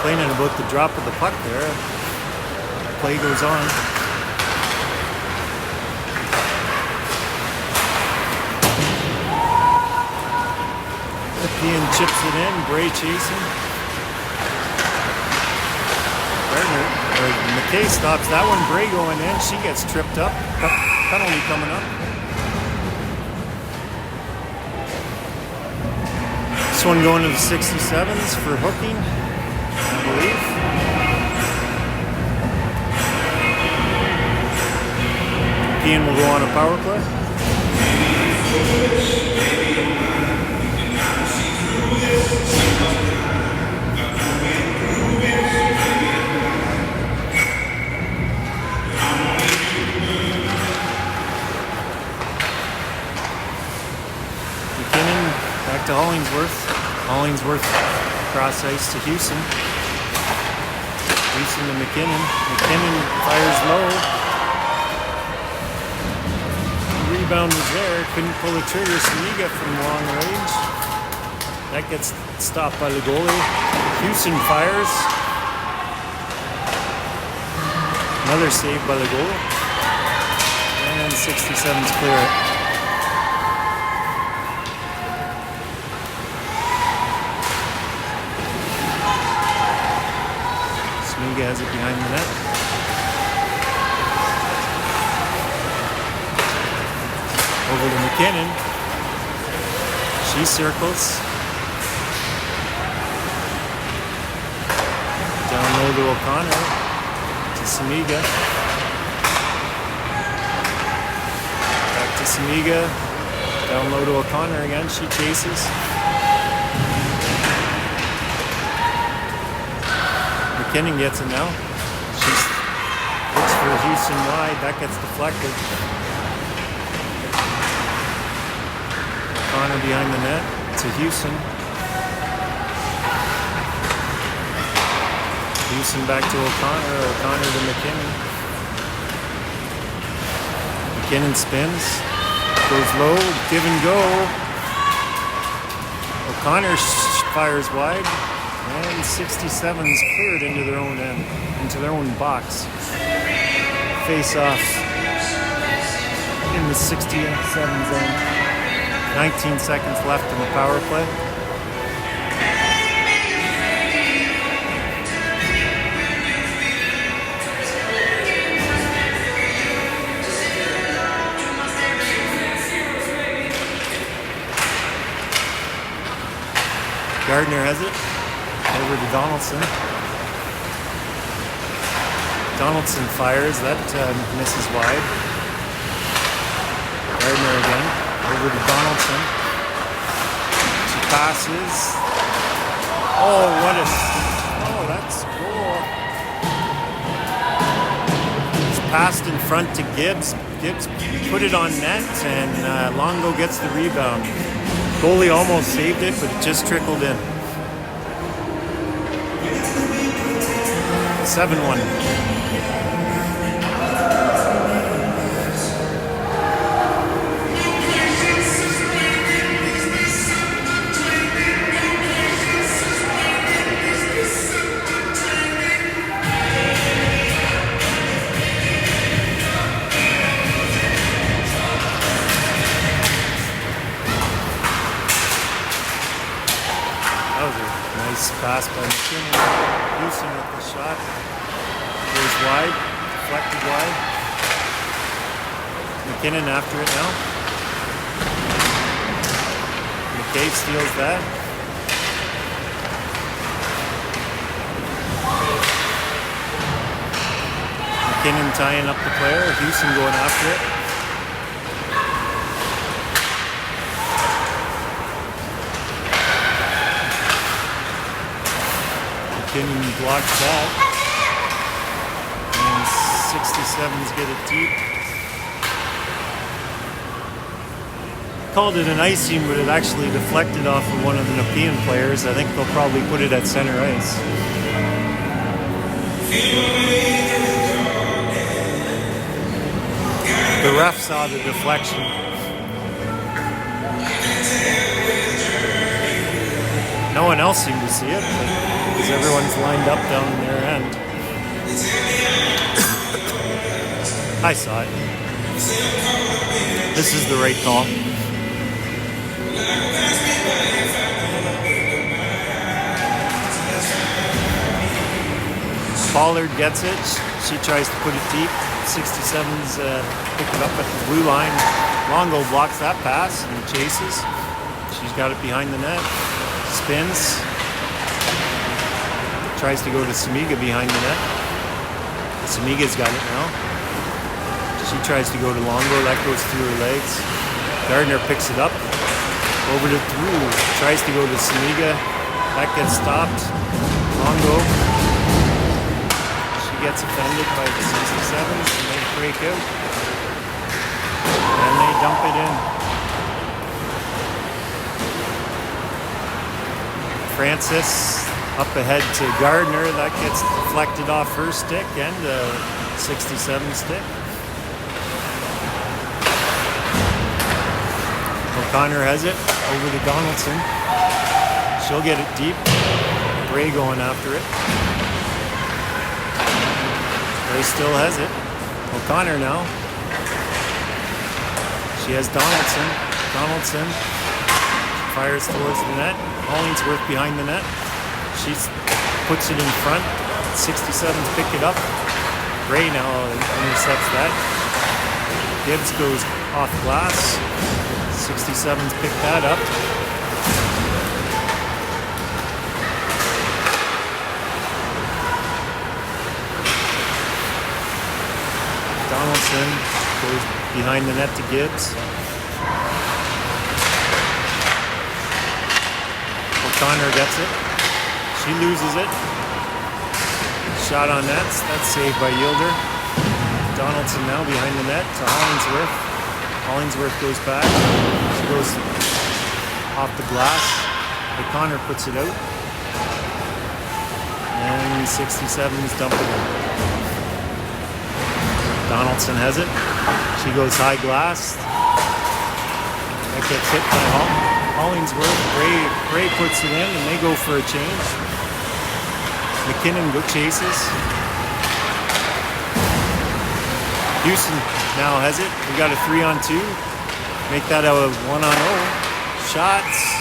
Complaining about the drop of the puck there. Play goes on. Nepean chips it in. Bray chasing. McKay stops that one. Bray going in. She gets tripped up. Penalty coming up. This one going to the 67's for hooking, I believe. Nepean will go on a power play. Back to Hollingsworth. Hollingsworth cross ice to Houston. Houston to McKinnon. McKinnon fires low. The rebound was there. Couldn't pull the trigger. Samiga from long range. That gets stopped by the goalie. Houston fires. Another save by the goalie. And 67's clear it. Samiga has it behind the net. Over to McKinnon. She circles. Down low to O'Connor. To Samiga. Back to Samiga. Down low to O'Connor again. She chases. McKinnon gets it now. She looks for Houston wide. That gets deflected. O'Connor behind the net to Houston. Houston back to O'Connor. O'Connor to McKinnon. McKinnon spins. Goes low. Give and go. O'Connor fires wide. And 67's cleared into their own end, into their own box. Face off in the 67's end. 19 seconds left in the power play. Gardner has it. Over to Donaldson. Donaldson fires. That misses wide. Gardner again. Over to Donaldson. She passes. Oh, what a... Oh, that's goal. It's passed in front to Gibbs. Gibbs put it on net, and Longo gets the rebound. Goalie almost saved it, but it just trickled in. 7-1. That was a nice pass by McKinnon. Houston with the shot. Goes wide. Deflected wide. McKinnon after it now. McCabe steals that. McKinnon tying up the player. Houston going after it. McKinnon blocks that. And 67's get it deep. Called it an icing, but it actually deflected off of one of the Nepean players. I think they'll probably put it at center ice. The ref saw the deflection. No one else seemed to see it, because everyone's lined up down in their end. I saw it. This is the right call. Pollard gets it. She tries to put it deep. 67's pick it up at the blue line. Long Goal blocks that pass and chases. She's got it behind the net. Spins. Tries to go to Samiga behind the net. Samiga's got it now. She tries to go to Long Goal. That goes through her legs. Gardner picks it up. Over to through. Tries to go to Samiga. That gets stopped. Long Goal. She gets offended by the 67's and they break out. And they dump it in. Francis up ahead to Gardner. That gets deflected off her stick and the 67 stick. O'Connor has it over to Donaldson. She'll get it deep. Bray going after it. Bray still has it. O'Connor now. She has Donaldson. Donaldson fires towards the net. Hollingsworth behind the net. She puts it in front. 67's pick it up. Bray now intercepts that. Gibbs goes off glass. 67's pick that up. Donaldson goes behind the net to Gibbs. O'Connor gets it. She loses it. Shot on net. That's saved by Yielder. Donaldson now behind the net to Hollingsworth. Hollingsworth goes back. She goes off the glass. O'Connor puts it out. And 67's dumping it. Donaldson has it. She goes high glass. That gets hit by Hollingsworth. Bray puts it in and they go for a change. McKinnon chases. Houston now has it. We got a 3-on-2. Make that a 1-on-0. Shots.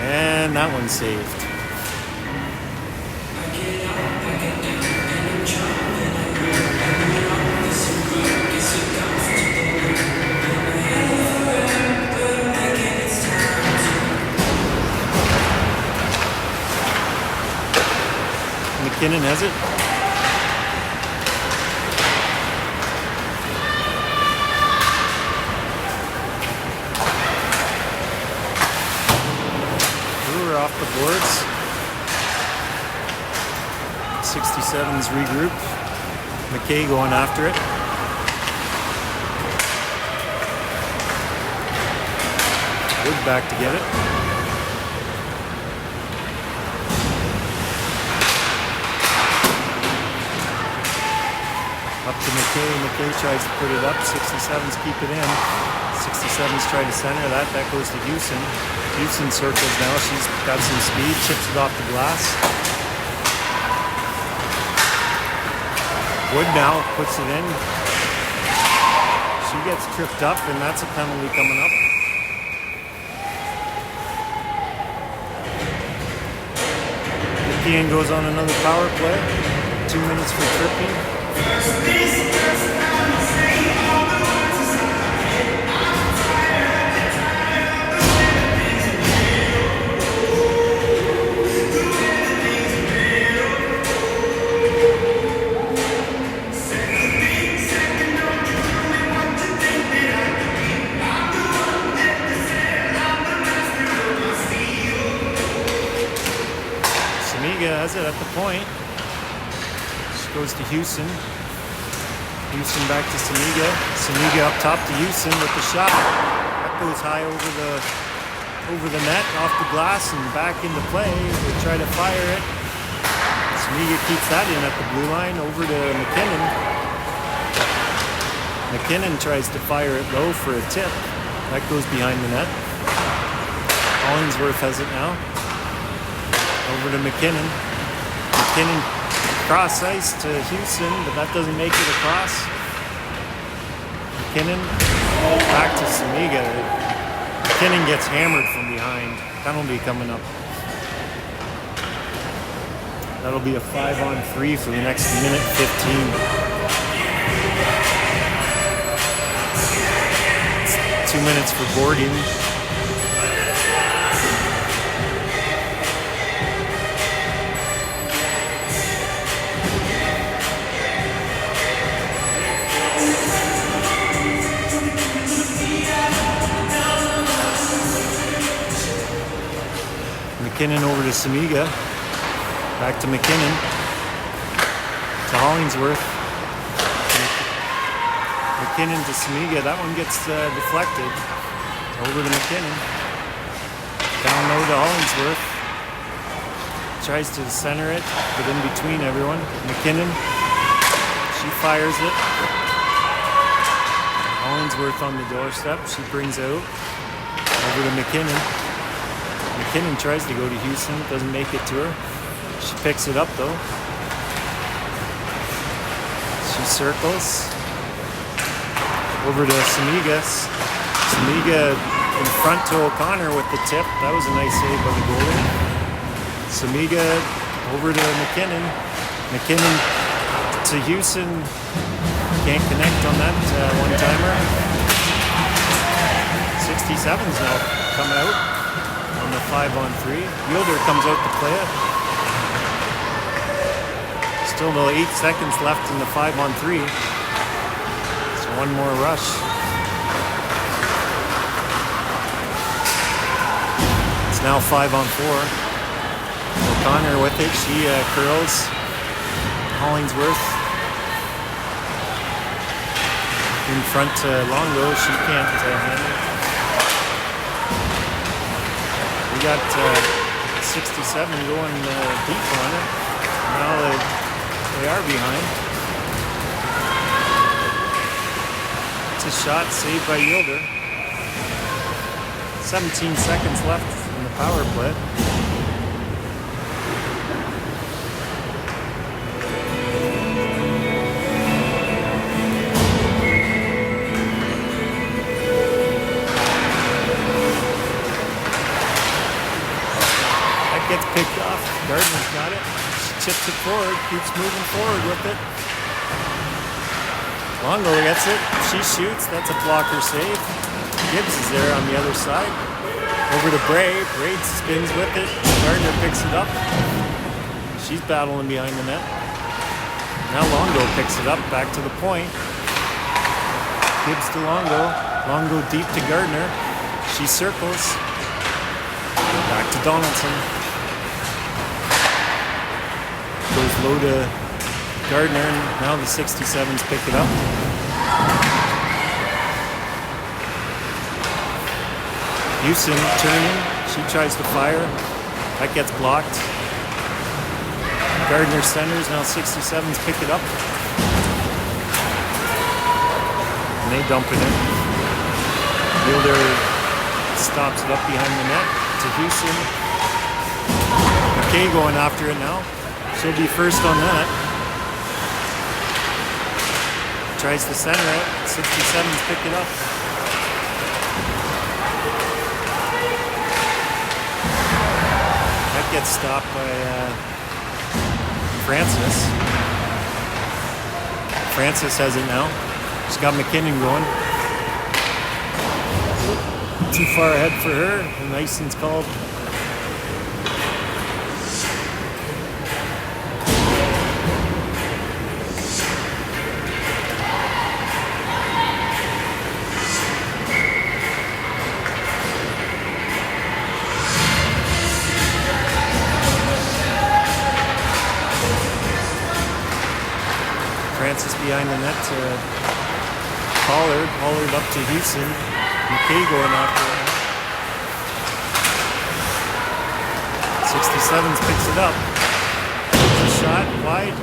And that one's saved. McKinnon has it. We're off the boards. 67's regroup. McKay going after it. Wood back to get it. Up to McKay. McKay tries to put it up. 67's keep it in. 67's try to center that. That goes to Houston. Houston circles now. She's got some speed. Chips it off the glass. Wood now puts it in. She gets tripped up, and that's a penalty coming up. Nepean goes on another power play. 2 minutes for tripping. Samiga has it at the point. Goes to Houston. Houston back to Samiga. Samiga up top to Houston with the shot. That goes high over the net, off the glass, and back into play. They try to fire it. Samiga keeps that in at the blue line. Over to McKinnon. McKinnon tries to fire it low for a tip. That goes behind the net. Hollingsworth has it now. Over to McKinnon. McKinnon cross ice to Houston, but that doesn't make it across. McKinnon back to Samiga. McKinnon gets hammered from behind. Penalty coming up. That'll be a 5-on-3 for the next minute 15. It's 2 minutes for boarding. McKinnon over to Samiga. Back to McKinnon. To Hollingsworth. McKinnon to Samiga. That one gets deflected. Over to McKinnon. Down low to Hollingsworth. Tries to center it, but in between everyone. McKinnon. She fires it. Hollingsworth on the doorstep. She brings out. Over to McKinnon. McKinnon tries to go to Houston. Doesn't make it to her. She picks it up though. She circles. Over to Samiga. Samiga in front to O'Connor with the tip. That was a nice save by the goalie. Samiga over to McKinnon. McKinnon to Houston. Can't connect on that one-timer. 67's now come out on the 5-on-3. Yielder comes out to play it. Still though 8 seconds left in the 5-on-3. So one more rush. It's now 5-on-4. O'Connor with it. She curls. Hollingsworth in front to Longo. She can't handle it. We got 67 going deep on it. Now they are behind. It's a shot saved by Yielder. 17 seconds left in the power play. Gets picked off. Gardner's got it. She chips it forward, keeps moving forward with it. Longo gets it. She shoots. That's a blocker save. Gibbs is there on the other side. Over to Bray. Bray spins with it. Gardner picks it up. She's battling behind the net. Now Longo picks it up back to the point. Gibbs to Longo. Longo deep to Gardner. She circles. Back to Donaldson. Goes low to Gardner, and now the 67's pick it up. Houston turning, she tries to fire. That gets blocked. Gardner centers, now 67's pick it up. And they dump it in. Yielder stops it up behind the net to Houston. McKay going after it now. She'll be first on that. Tries to center it. 67's pick it up. That gets stopped by Francis. Francis has it now. She's got McKinnon going. Too far ahead for her. And icing's called. Francis behind the net to Pollard. Pollard up to Houston. McKay going after it. 67's picks it up. It's a shot wide.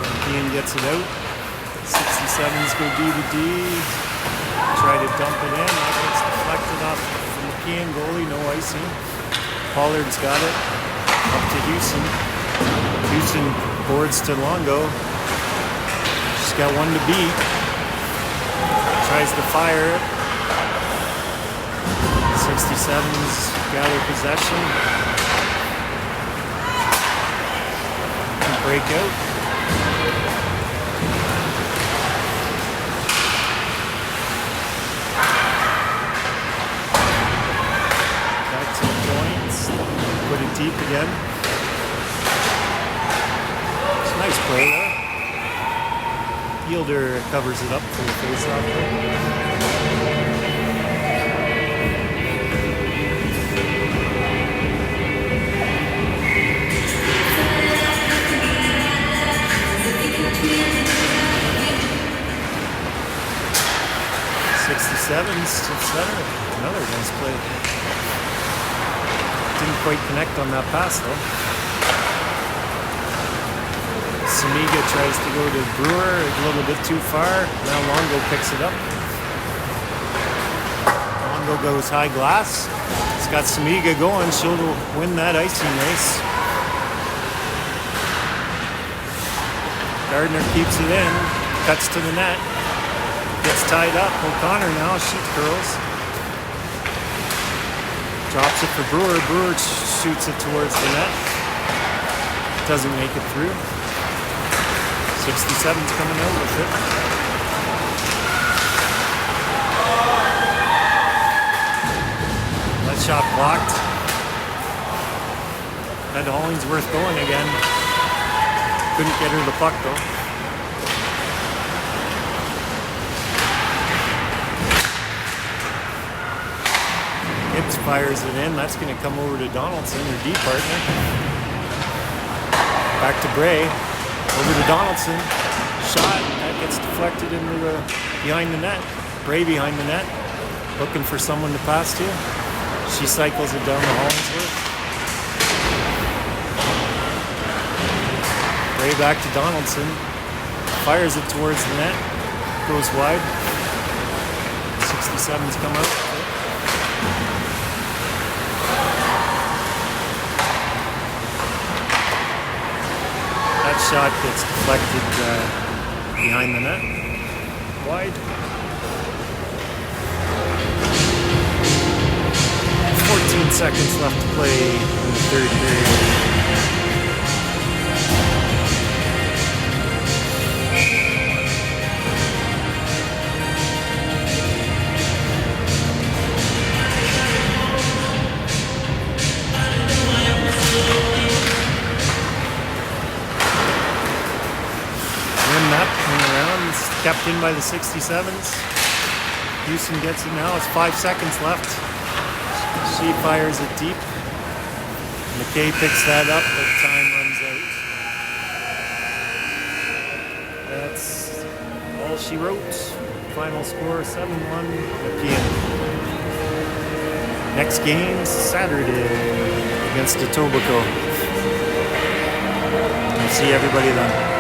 Nepean gets it out. 67's go D to D. Try to dump it in. That gets deflected off the Nepean goalie. No icing. Pollard's got it. Up to Houston. Houston boards to Longo. She's got one to beat. Tries to fire it. 67's gather possession. And break out. Back to the points. Put it deep again. It's a nice play there. Fielder covers it up for the face-off. 67's to center. Another nice play. Didn't quite connect on that pass though. Samiga tries to go to Brewer a little bit too far. Now Longo picks it up. Longo goes high glass. It's got Samiga going. She'll win that icing race. Gardner keeps it in. Cuts to the net. Gets tied up. O'Connor now, she curls. Drops it for Brewer. Brewer shoots it towards the net. Doesn't make it through. 67's coming out with it. That shot blocked. Had Hollingsworth going again. Couldn't get her the puck though. Gibbs fires it in. That's going to come over to Donaldson, her D partner. Back to Bray. Over to Donaldson. Shot. That gets deflected into the behind the net. Bray behind the net. Looking for someone to pass to. She cycles it down to Hollingsworth. Bray back to Donaldson. Fires it towards the net. Goes wide. 67's come out. That shot gets deflected behind the net. Wide. 14 seconds left to play in the third period. Kept in by the 67's. Houston gets it now. It's 5 seconds left. She fires it deep. McKay picks that up, but time runs out. That's all she wrote. Final score 7-1 Nepean. Next game Saturday against Etobicoke. I'll see everybody then.